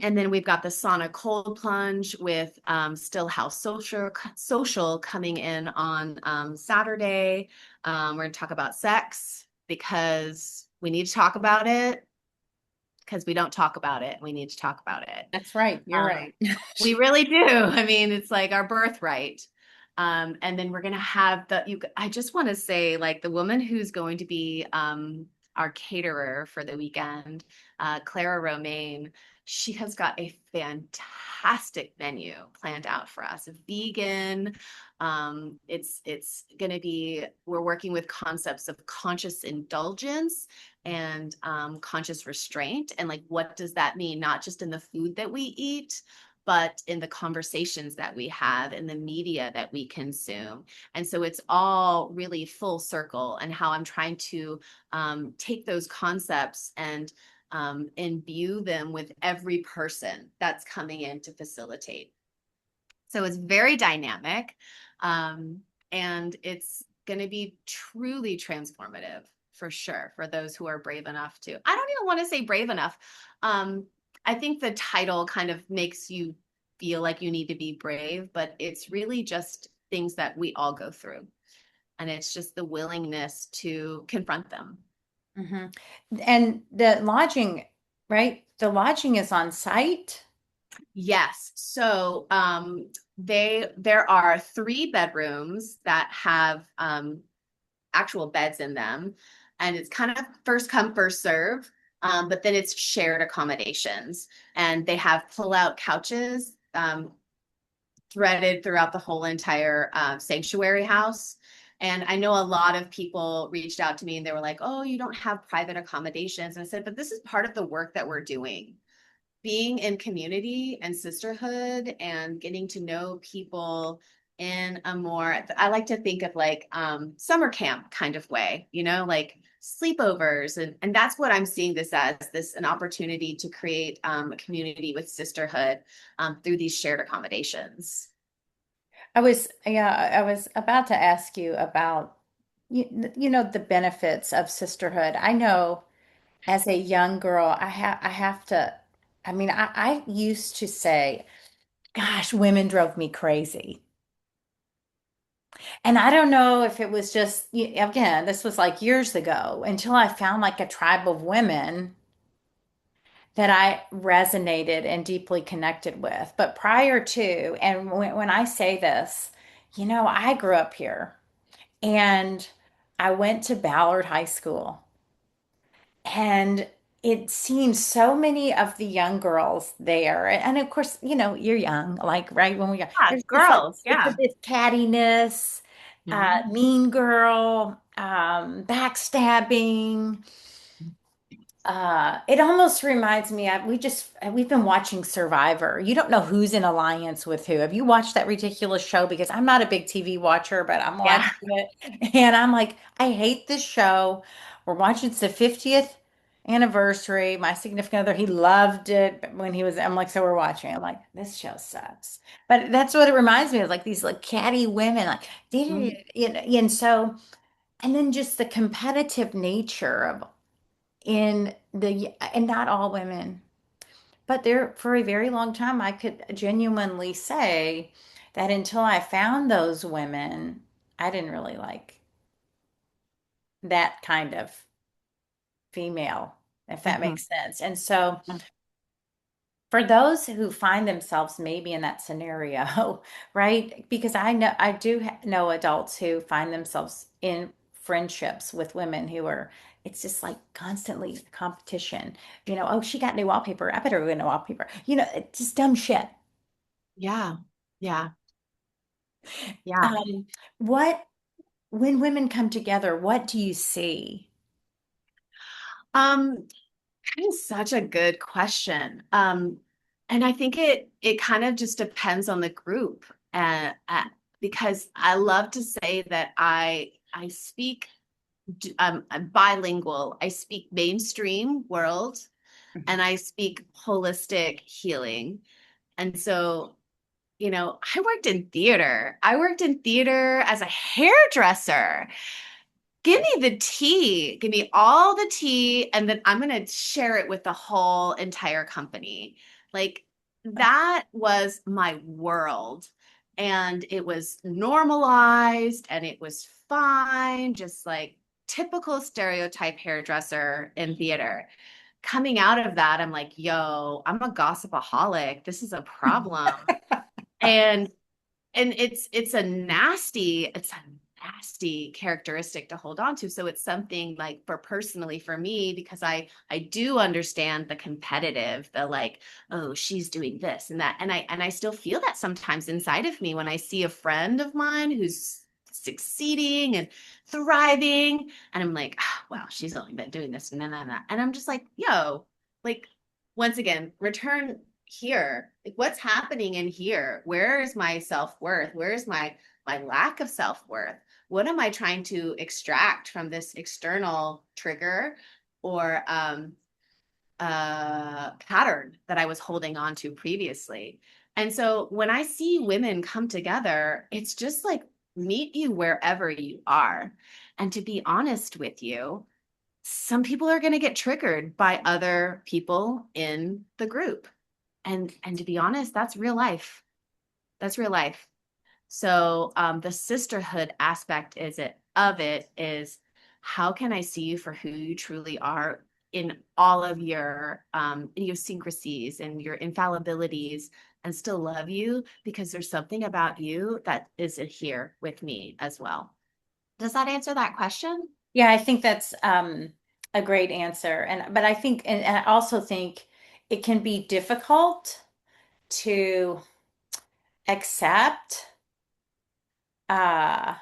then we've got the sauna cold plunge with Stillhouse Social coming in on Saturday. We're going to talk about sex because we need to talk about it, because we don't talk about it. We need to talk about it. That's right. You're right. We really do. I mean, it's like our birthright. And then we're going to have I just want to say, like, the woman who's going to be our caterer for the weekend, Clara Romaine, she has got a fantastic menu planned out for us. Vegan. It's going to be, we're working with concepts of conscious indulgence and conscious restraint. And like, what does that mean? Not just in the food that we eat, but in the conversations that we have, in the media that we consume. And so it's all really full circle, and how I'm trying to take those concepts and imbue them with every person that's coming in to facilitate. So it's very dynamic, and it's going to be truly transformative for sure for those who are brave enough to. I don't even want to say brave enough. I think the title kind of makes you feel like you need to be brave, but it's really just things that we all go through. And it's just the willingness to confront them. Hmm. And the lodging, right? The lodging is on site. Yes. So there are 3 bedrooms that have actual beds in them, and it's kind of first come first serve. But then it's shared accommodations, and they have pull out couches threaded throughout the whole entire sanctuary house. And I know a lot of people reached out to me and they were like, "Oh, you don't have private accommodations." And I said, "But this is part of the work that we're doing. Being in community and sisterhood and getting to know people in a more, I like to think of like summer camp kind of way, like sleepovers. And that's what I'm seeing this as, this an opportunity to create a community with sisterhood through these shared accommodations. I was about to ask you about, the benefits of sisterhood. I know as a young girl, I have to, I used to say, gosh, women drove me crazy. And I don't know if it was just, again, this was like years ago until I found like a tribe of women that I resonated and deeply connected with. But prior to, and when I say this, I grew up here and I went to Ballard High School. And it seems so many of the young girls there, and of course, you're young, like right when we got Yeah, there's just like girls. it's a Yeah. bit cattiness, Mhm. mean girl, backstabbing. It almost reminds me of we've been watching Survivor. You don't know who's in alliance with who. Have you watched that ridiculous show? Because I'm not a big TV watcher, but I'm watching Yeah. it and I'm like, I hate this show. We're watching it's the 50th anniversary. My significant other, he loved it when he was, I'm like, so we're watching. I'm like, this show sucks. But that's what it reminds me of, like these like catty women, like, Mhm. and so, and then just the competitive nature of and not all women, but there for a very long time, I could genuinely say that until I found those women, I didn't really like that kind of female, if that Mhm. makes sense. And so for those who find themselves maybe in that scenario, right? Because I do know adults who find themselves in friendships with women who are, it's just like constantly competition. Oh, she got new wallpaper. I better get new wallpaper. It's just dumb shit. Yeah. Yeah. Yeah. Um, what, when women come together, what do you see? Um, that is such a good question. And I think it kind of just depends on the group. Because I love to say that I speak I'm bilingual. I speak mainstream world and I speak holistic healing. And so, I worked in theater. I worked in theater as a hairdresser. Give me the tea. Give me all the tea, and then I'm going to share it with the whole entire company. Like that was my world. And it was normalized and it was fine, just like typical stereotype hairdresser in theater. Coming out of that, I'm like, yo, I'm a gossipaholic. This is a problem. And it's a nasty characteristic to hold on to. So it's something like for personally for me, because I do understand the competitive, the like, oh, she's doing this and that, and I still feel that sometimes inside of me when I see a friend of mine who's succeeding and thriving, and I'm like, oh, wow, she's only been doing this and I'm just like, yo, like once again, return here, like what's happening in here, where is my self-worth, where is my lack of self-worth, what am I trying to extract from this external trigger or pattern that I was holding on to previously. And so when I see women come together, it's just like meet you wherever you are. And to be honest with you, some people are going to get triggered by other people in the group, and to be honest, that's real life. That's real life. So the sisterhood aspect is how can I see you for who you truly are in all of your idiosyncrasies and your infallibilities, and still love you because there's something about you that is here with me as well. Does that answer that question? Yeah, I think that's a great answer. And but I think and I also think it can be difficult to accept uh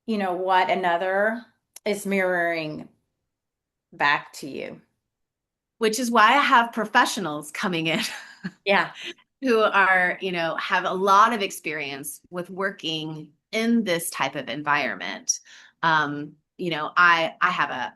what another is mirroring back to you. Which is why I have professionals coming in Yeah. who are, have a lot of experience with working in this type of environment. I have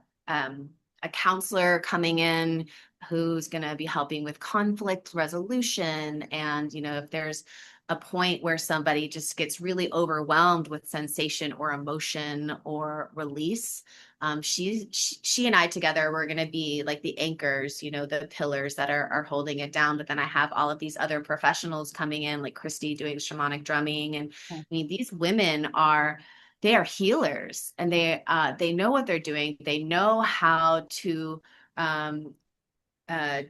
a counselor coming in who's going to be helping with conflict resolution, and if there's a point where somebody just gets really overwhelmed with sensation or emotion or release, she and I together, we're going to be like the anchors, the pillars that are holding it down. But then I have all of these other professionals coming in, like Christy doing shamanic drumming. And I mean, these women they are healers, and they know what they're doing. They know how to um,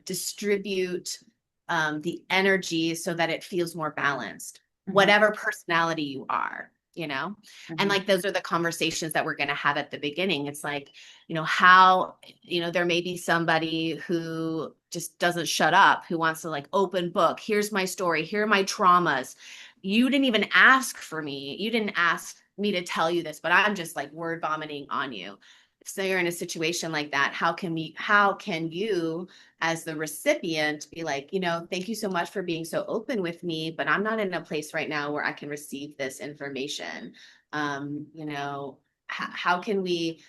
distribute the energy so that it feels more balanced, Hmm. whatever personality you are, and Hmm. like those are the conversations that we're going to have at the beginning. It's like, how, there may be somebody who just doesn't shut up, who wants to like open book. Here's my story. Here are my traumas. You didn't even ask for me. You didn't ask me to tell you this, but I'm just like word vomiting on you. So you're in a situation like that. How can you as the recipient be like, thank you so much for being so open with me, but I'm not in a place right now where I can receive this information. How can we,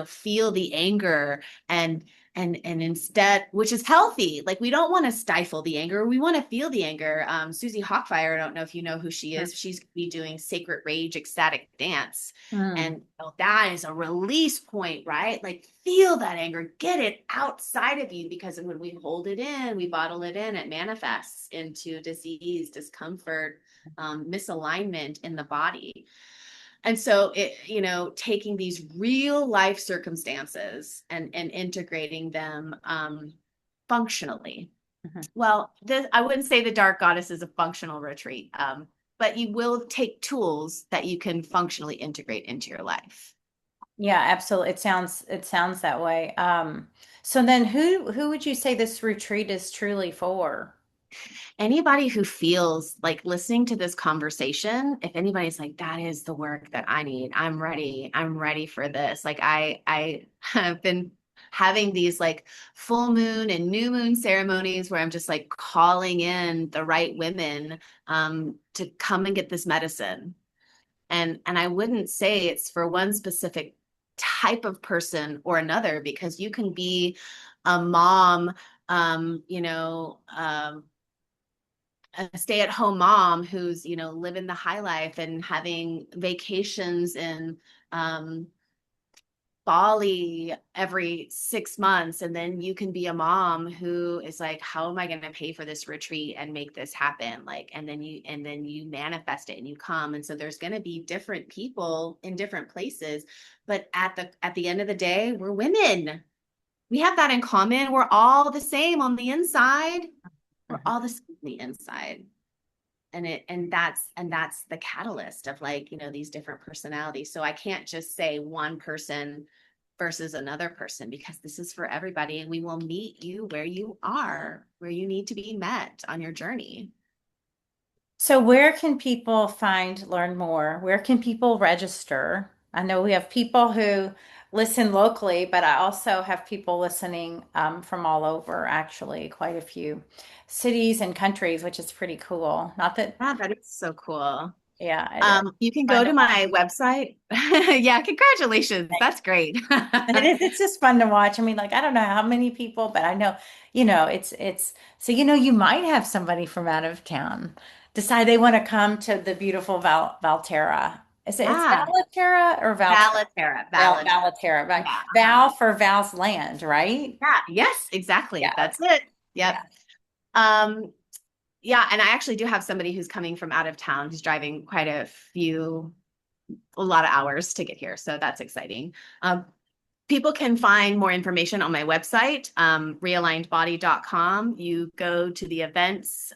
feel the anger and instead, which is healthy, like we don't want to stifle the anger, we want to feel the anger. Susie Hawkfire, I don't know if you know who she is. She's going to be doing Sacred Rage ecstatic dance, Mm. and that is a release point, right? Like feel that anger, get it outside of you, because when we hold it in, we bottle it in, it manifests into disease, discomfort, misalignment in the body. And so taking these real life circumstances and integrating them functionally. Mhm. Well, I wouldn't say the Dark Goddess is a functional retreat, but you will take tools that you can functionally integrate into your life. Yeah, absolutely. It sounds that way. So then who would you say this retreat is truly for? Anybody who feels like listening to this conversation, if anybody's like, that is the work that I need, I'm ready for this. Like I have been having these like full moon and new moon ceremonies where I'm just like calling in the right women to come and get this medicine. And I wouldn't say it's for one specific type of person or another, because you can be a mom, a stay-at-home mom who's, living the high life and having vacations in Bali every 6 months. And then you can be a mom who is like, how am I going to pay for this retreat and make this happen? Like, and then you manifest it and you come. And so there's going to be different people in different places. But at the end of the day, we're women. We have that in common. We're all the same on the inside. We're Mhm. all the same on the inside. And that's the catalyst of like, these different personalities. So I can't just say one person versus another person, because this is for everybody, and we will meet you where you are, where you need to be met on your journey. So where can people learn more? Where can people register? I know we have people who listen locally, but I also have people listening from all over, actually, quite a few cities and countries, which is pretty cool. Not that, Yeah, that is so cool. yeah, it is You can go fun to to my website. Yeah, congratulations. watch. That's great. It is, it's just fun to watch. I mean, like, I don't know how many people, but I know, it's so you might have somebody from out of town decide they want to come to the beautiful Valterra. It's Yeah, Valaterra or Valterra? Valaterra, Valaterra. Valaterra, right? Yeah, Val for Val's land, right? yeah, yes, exactly. Yeah. That's it. Yep. Yeah. Um, yeah, and I actually do have somebody who's coming from out of town who's driving a lot of hours to get here. So that's exciting. Um, People can find more information on my website, realignedbody.com. You go to the events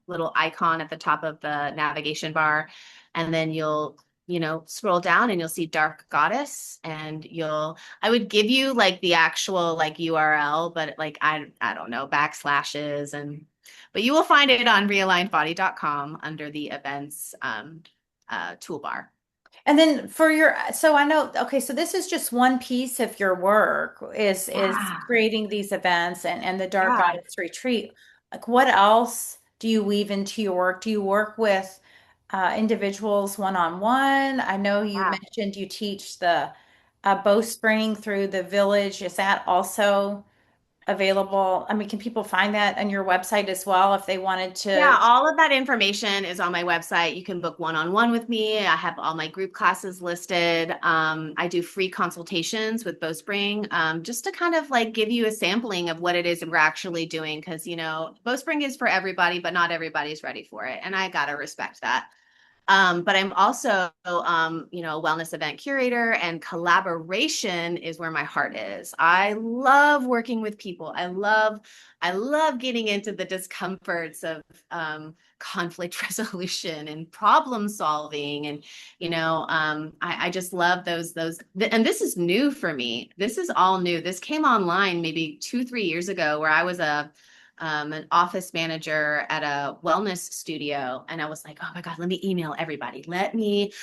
little icon at the top of the navigation bar, and then you'll scroll down and you'll see Dark Goddess, and I would give you like the actual like URL, but like I don't know, backslashes but you will find it on realignedbody.com under the events toolbar. And then so I know, okay, so this is just one piece of your work is Yeah, creating these events and the Dark yeah, Goddess Retreat. Like what else do you weave into your work? Do you work with individuals one-on-one? I know you yeah. mentioned you teach the bowspring through the village. Is that also available? I mean, can people find that on your website as well if they wanted Yeah, to? all of that information is on my website. You can book one-on-one with me. I have all my group classes listed. I do free consultations with Bowspring, just to kind of like give you a sampling of what it is that we're actually doing. Because, Bowspring is for everybody, but not everybody's ready for it. And I gotta respect that. But I'm also, a wellness event curator, and collaboration is where my heart is. I love working with people. I love getting into the discomforts of conflict resolution and problem solving, and I just love those. And this is new for me. This is all new. This came online maybe 2, 3 years ago, where I was an office manager at a wellness studio. And I was like, oh my God, let me email everybody. Let me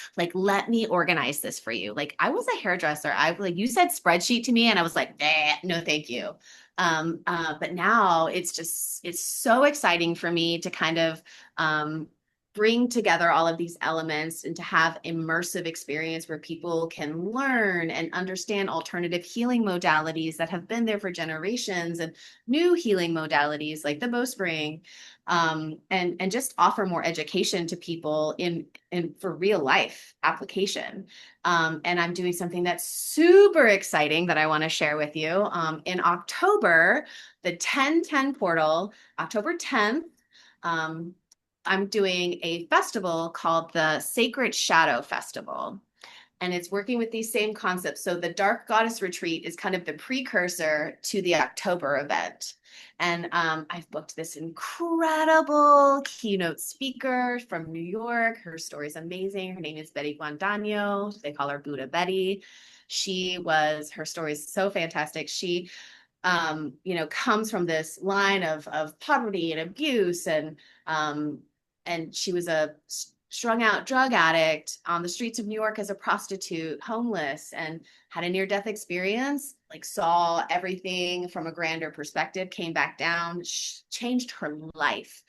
organize this for you. Like I was a hairdresser. You said spreadsheet to me and I was like, no, thank you. But now it's so exciting for me to kind of, bring together all of these elements and to have immersive experience where people can learn and understand alternative healing modalities that have been there for generations, and new healing modalities like the Bowspring, and just offer more education to people in for real life application. And I'm doing something that's super exciting that I want to share with you. In October, the 1010 portal, October 10th. Um, I'm doing a festival called the Sacred Shadow Festival, and it's working with these same concepts. So the Dark Goddess Retreat is kind of the precursor to the October event. And I've booked this incredible keynote speaker from New York. Her story's amazing. Her name is Betty Guandano. They call her Buddha Betty. Her story is so fantastic. She, comes from this line of poverty and abuse, and she was a strung out drug addict on the streets of New York as a prostitute, homeless, and had a near death experience, like saw everything from a grander perspective, came back down, changed her life.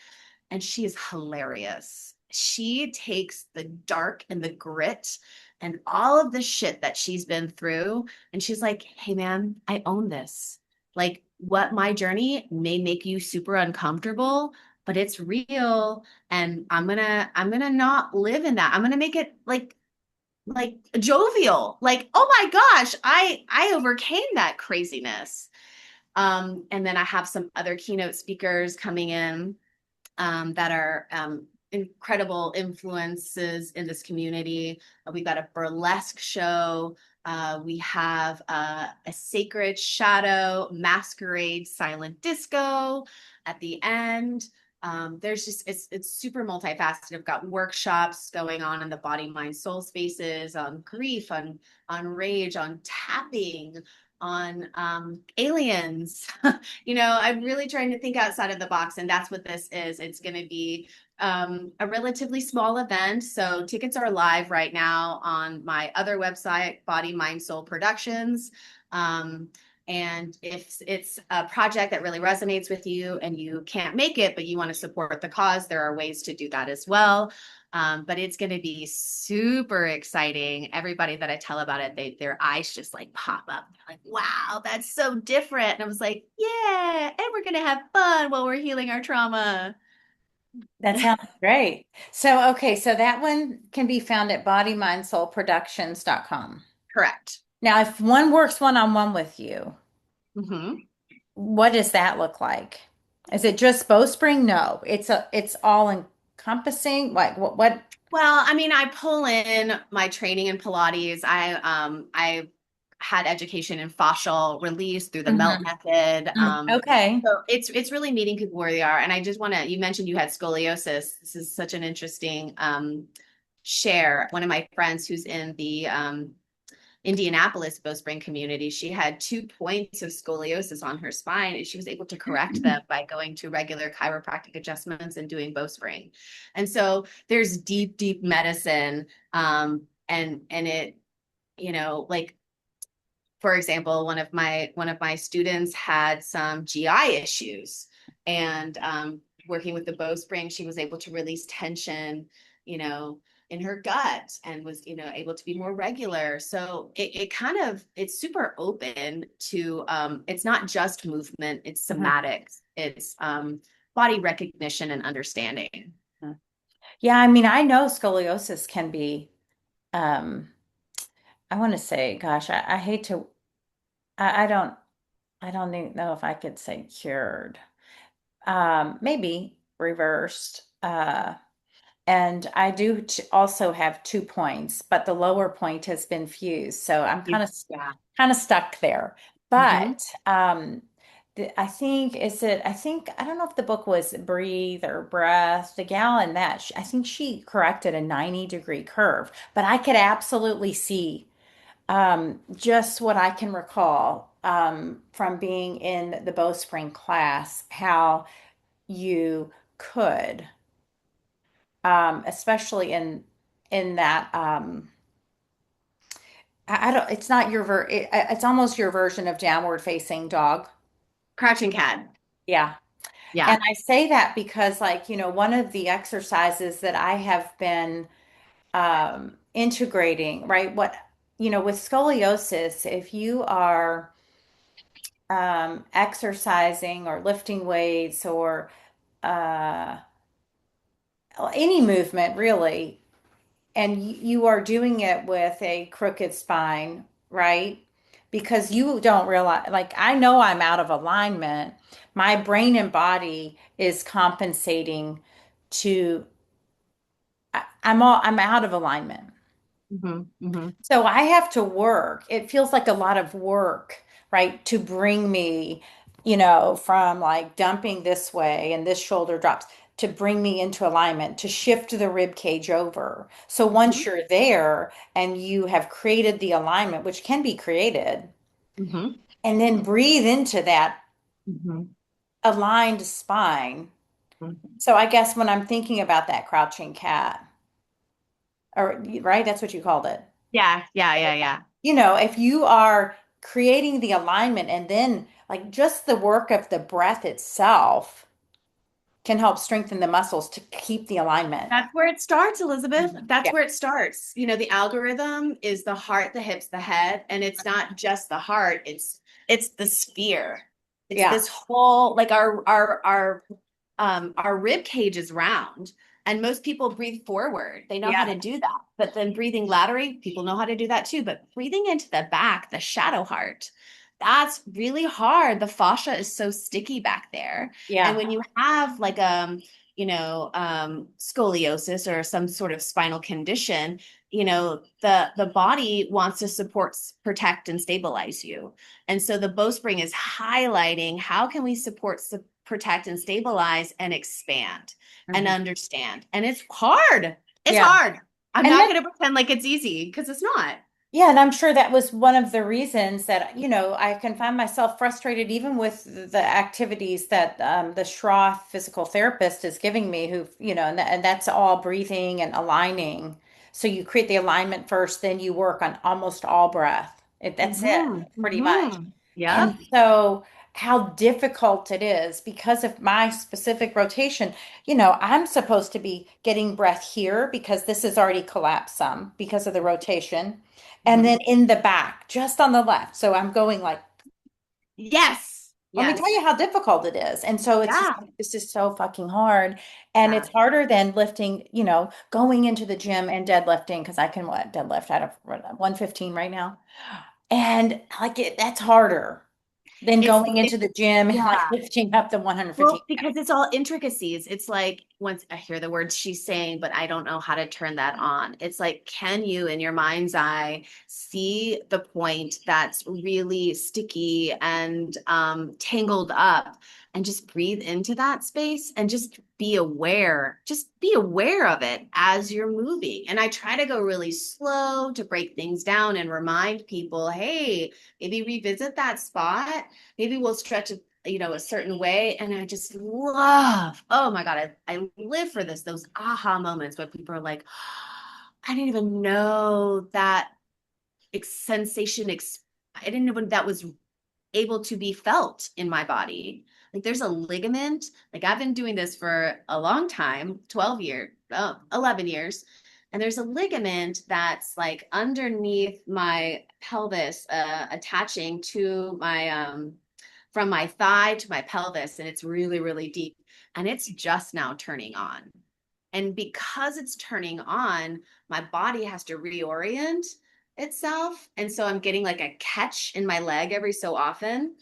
And she is hilarious. She takes the dark and the grit and all of the shit that she's been through. And she's like, hey, man, I own this. Like, what my journey may make you super uncomfortable, but it's real. And I'm gonna not live in that. I'm gonna make it like jovial. Like, oh my gosh, I overcame that craziness. And then I have some other keynote speakers coming in, that are, incredible influences in this community. We've got a burlesque show. We have a sacred shadow masquerade silent disco at the end. There's just it's super multifaceted. I've got workshops going on in the body, mind, soul spaces, on grief, on rage, on tapping, on aliens. I'm really trying to think outside of the box, and that's what this is. It's going to be a relatively small event. So tickets are live right now on my other website, Body, Mind, Soul Productions. And if it's a project that really resonates with you and you can't make it, but you want to support the cause, there are ways to do that as well. But it's going to be super exciting. Everybody that I tell about it, their eyes just like pop up. They're like, wow, that's so different. And I was like, yeah, and we're going to have fun while we're healing our trauma. That sounds great. So, okay, so that one can be found at bodymindsoulproductions.com. Correct. Now, if one works one-on-one with you, Hmm. what does that look like? Is it just Bowspring? No, it's all encompassing. Like what? Well, I mean, I pull in my training in Pilates. I had education in fascial release through the melt Mhm. method. Okay. So it's really meeting people where they are. And I just want to, you mentioned you had scoliosis. This is such an interesting share. One of my friends who's in the Indianapolis Bowspring community, she had 2 points of scoliosis on her spine, and she was able to correct them by going to regular chiropractic adjustments and doing Bowspring. And so there's deep, deep medicine, and it, like, for example, one of my students had some GI issues, and working with the Bowspring, she was able to release tension, you know, in her gut, and was, able to be more regular. So it kind of, it's super open to, it's not just movement, it's Mhm. somatics, it's body recognition and understanding. Yeah, I mean, I know scoliosis can be, um, I want to say, gosh, I hate to, I don't, I don't even know if I could say cured. Maybe reversed. And I do also have 2 points, but the lower point has been fused, so I'm Yeah. kind of stuck there. Mm-hmm. But I think I think I don't know if the book was Breathe or Breath. The gal in that, I think she corrected a 90-degree curve, but I could absolutely see just what I can recall from being in the Bowspring class, how you could, especially in that I don't, it's not it's almost your version of downward facing dog. Crouching cat. Yeah. And Yeah. I say that because, like, one of the exercises that I have been integrating, right? With scoliosis, if you are exercising or lifting weights or uh, any movement really, and you are doing it with a crooked spine, right? Because you don't realize, like, I know I'm out of alignment. My brain and body is compensating to, I'm out of alignment. Mm-hmm. Mm-hmm. So I have to work. It feels like a lot of work, right? To bring me, from like dumping this way and this shoulder drops to bring me into alignment, to shift the rib cage over. So once you're there and you have created the alignment, which can be created, Mm-hmm. and then breathe into that Mm-hmm. aligned spine. Mm-hmm. So I guess when I'm thinking about that crouching cat, or right, that's what you called it. Yeah, yeah, yeah, yeah. If you are creating the alignment and then like just the work of the breath itself can help strengthen the muscles to keep the alignment. That's where it starts, Elizabeth. Mhm. That's Yeah. where it starts. The algorithm is the heart, the hips, the head, and it's not just the heart, it's the sphere. It's Yeah. this whole, like, our rib cage is round, and most people breathe forward. They know how Yeah. to do that. But then breathing laterally, people know how to do that too. But breathing into the back, the shadow heart, that's really hard. The fascia is so sticky back there. And Yeah. when you have like scoliosis or some sort of spinal condition, the body wants to support, protect, and stabilize you. And so the Bowspring is highlighting how can we support, protect, and stabilize and expand and Mhm. understand. And it's hard. It's Yeah. hard. I'm And not then, going to pretend like it's easy because it's not. yeah, and I'm sure that was one of the reasons that, I can find myself frustrated even with the activities that the Schroth physical therapist is giving me, who, and that's all breathing and aligning. So you create the alignment first, then you work on almost all breath. That's it, Mm-hmm. pretty much. Mm-hmm. Yep. And so how difficult it is because of my specific rotation. I'm supposed to be getting breath here because this is already collapsed some because of the rotation. And Mm-hmm. then in the back, just on the left. So I'm going like, Yes. let me tell you Yes. how difficult it is. And so it's just, Yeah. this is so fucking hard. And Yeah. it's harder than lifting, going into the gym and deadlifting because I can deadlift out of 115 right now. And like that's harder than It's going into the gym and like yeah. lifting up the 115. Well, because it's all intricacies. It's like once I hear the words she's saying, but I don't know how to turn that on. It's like, can you, in your mind's eye, see the point that's really sticky and tangled up, and just breathe into that space and just be aware. Just be aware of it as you're moving. And I try to go really slow to break things down and remind people, hey, maybe revisit that spot. Maybe we'll stretch it, a certain way. And I just love, oh my God, I live for this, those aha moments where people are like, I didn't even know that sensation. I didn't know that was able to be felt in my body. Like there's a ligament, like I've been doing this for a long time, 12 years, 11 years. And there's a ligament that's like underneath my pelvis, attaching to my, from my thigh to my pelvis. And it's really, really deep. And it's just now turning on. And because it's turning on, my body has to reorient itself. And so I'm getting like a catch in my leg every so often.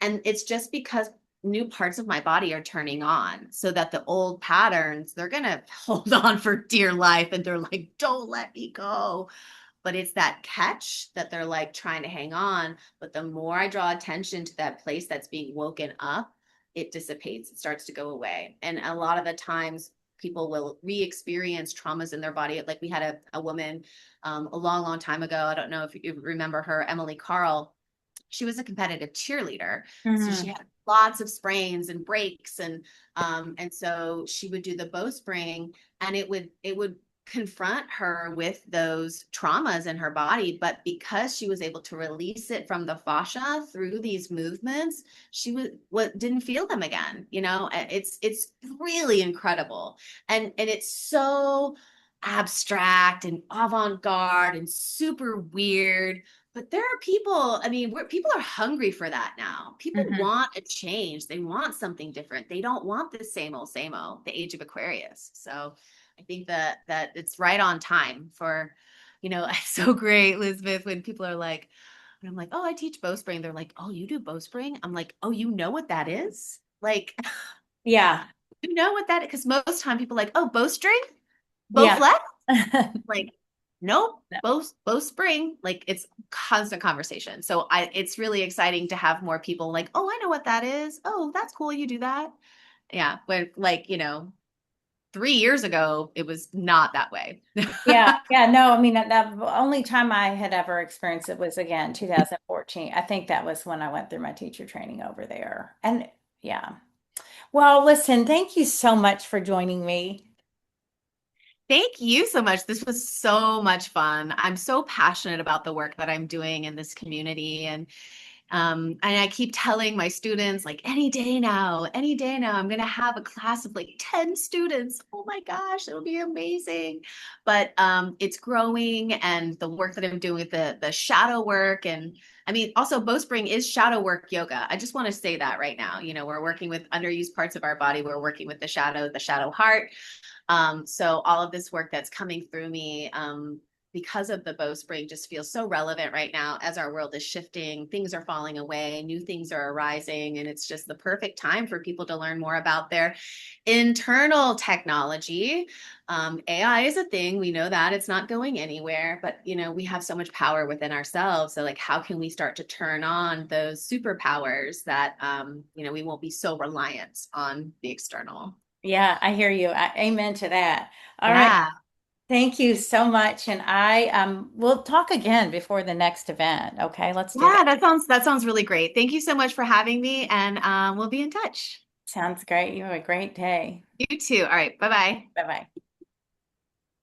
And it's just because new parts of my body are turning on, so that the old patterns, they're going to hold on for dear life. And they're like, don't let me go. But it's that catch that they're like trying to hang on. But the more I draw attention to that place that's being woken up, it dissipates, it starts to go away. And a lot of the times, people will re-experience traumas in their body. Like we had a woman a long, long time ago. I don't know if you remember her, Emily Carl. She was a competitive cheerleader. So she Mhm. had lots of sprains and breaks. And so she would do the bowspring, and it would confront her with those traumas in her body. But because she was able to release it from the fascia through these movements, she was what didn't feel them again. It's really incredible. And it's so abstract and avant-garde and super weird. But there are people, I mean, people are hungry for that now. People Mhm. want a change. They want something different. They don't want the same old, the age of Aquarius. So I think that it's right on time for, it's so great, Elizabeth, when people are like, and I'm like, oh, I teach bowspring. They're like, oh, you do bowspring? I'm like, oh, you know what that is? Like, Yeah. you know what that is? Because most time people are like, oh, bowstring, Yeah. bowflex, like, nope, bowspring. Like it's constant conversation. So it's really exciting to have more people like, oh, I know what that is. Oh, that's cool. You do that. Yeah. When like, 3 years ago, it was not that way. Yeah, yeah, no, I mean the only time I had ever experienced it was again 2014. I think that was when I went through my teacher training over there. And yeah. Well, listen, thank you so much for joining me. Thank you so much. This was so much fun. I'm so passionate about the work that I'm doing in this community. And I keep telling my students, like, any day now, I'm going to have a class of like 10 students. Oh my gosh, it'll be amazing. But it's growing, and the work that I'm doing with the shadow work. And I mean, also, Bowspring is shadow work yoga. I just want to say that right now. We're working with underused parts of our body. We're working with the shadow heart. So all of this work that's coming through me, because of the bowspring, just feels so relevant right now as our world is shifting. Things are falling away, new things are arising, and it's just the perfect time for people to learn more about their internal technology. AI is a thing. We know that it's not going anywhere, but we have so much power within ourselves. So like, how can we start to turn on those superpowers that, we won't be so reliant on the external. Yeah, I hear you. Amen to that. All right. Yeah. Thank you so much. And I we'll talk again before the next event. Okay, let's do Yeah, that. that sounds really great. Thank you so much for having me, and we'll be in touch. Sounds great. You have a great day. You too. All right. Bye bye. Bye-bye.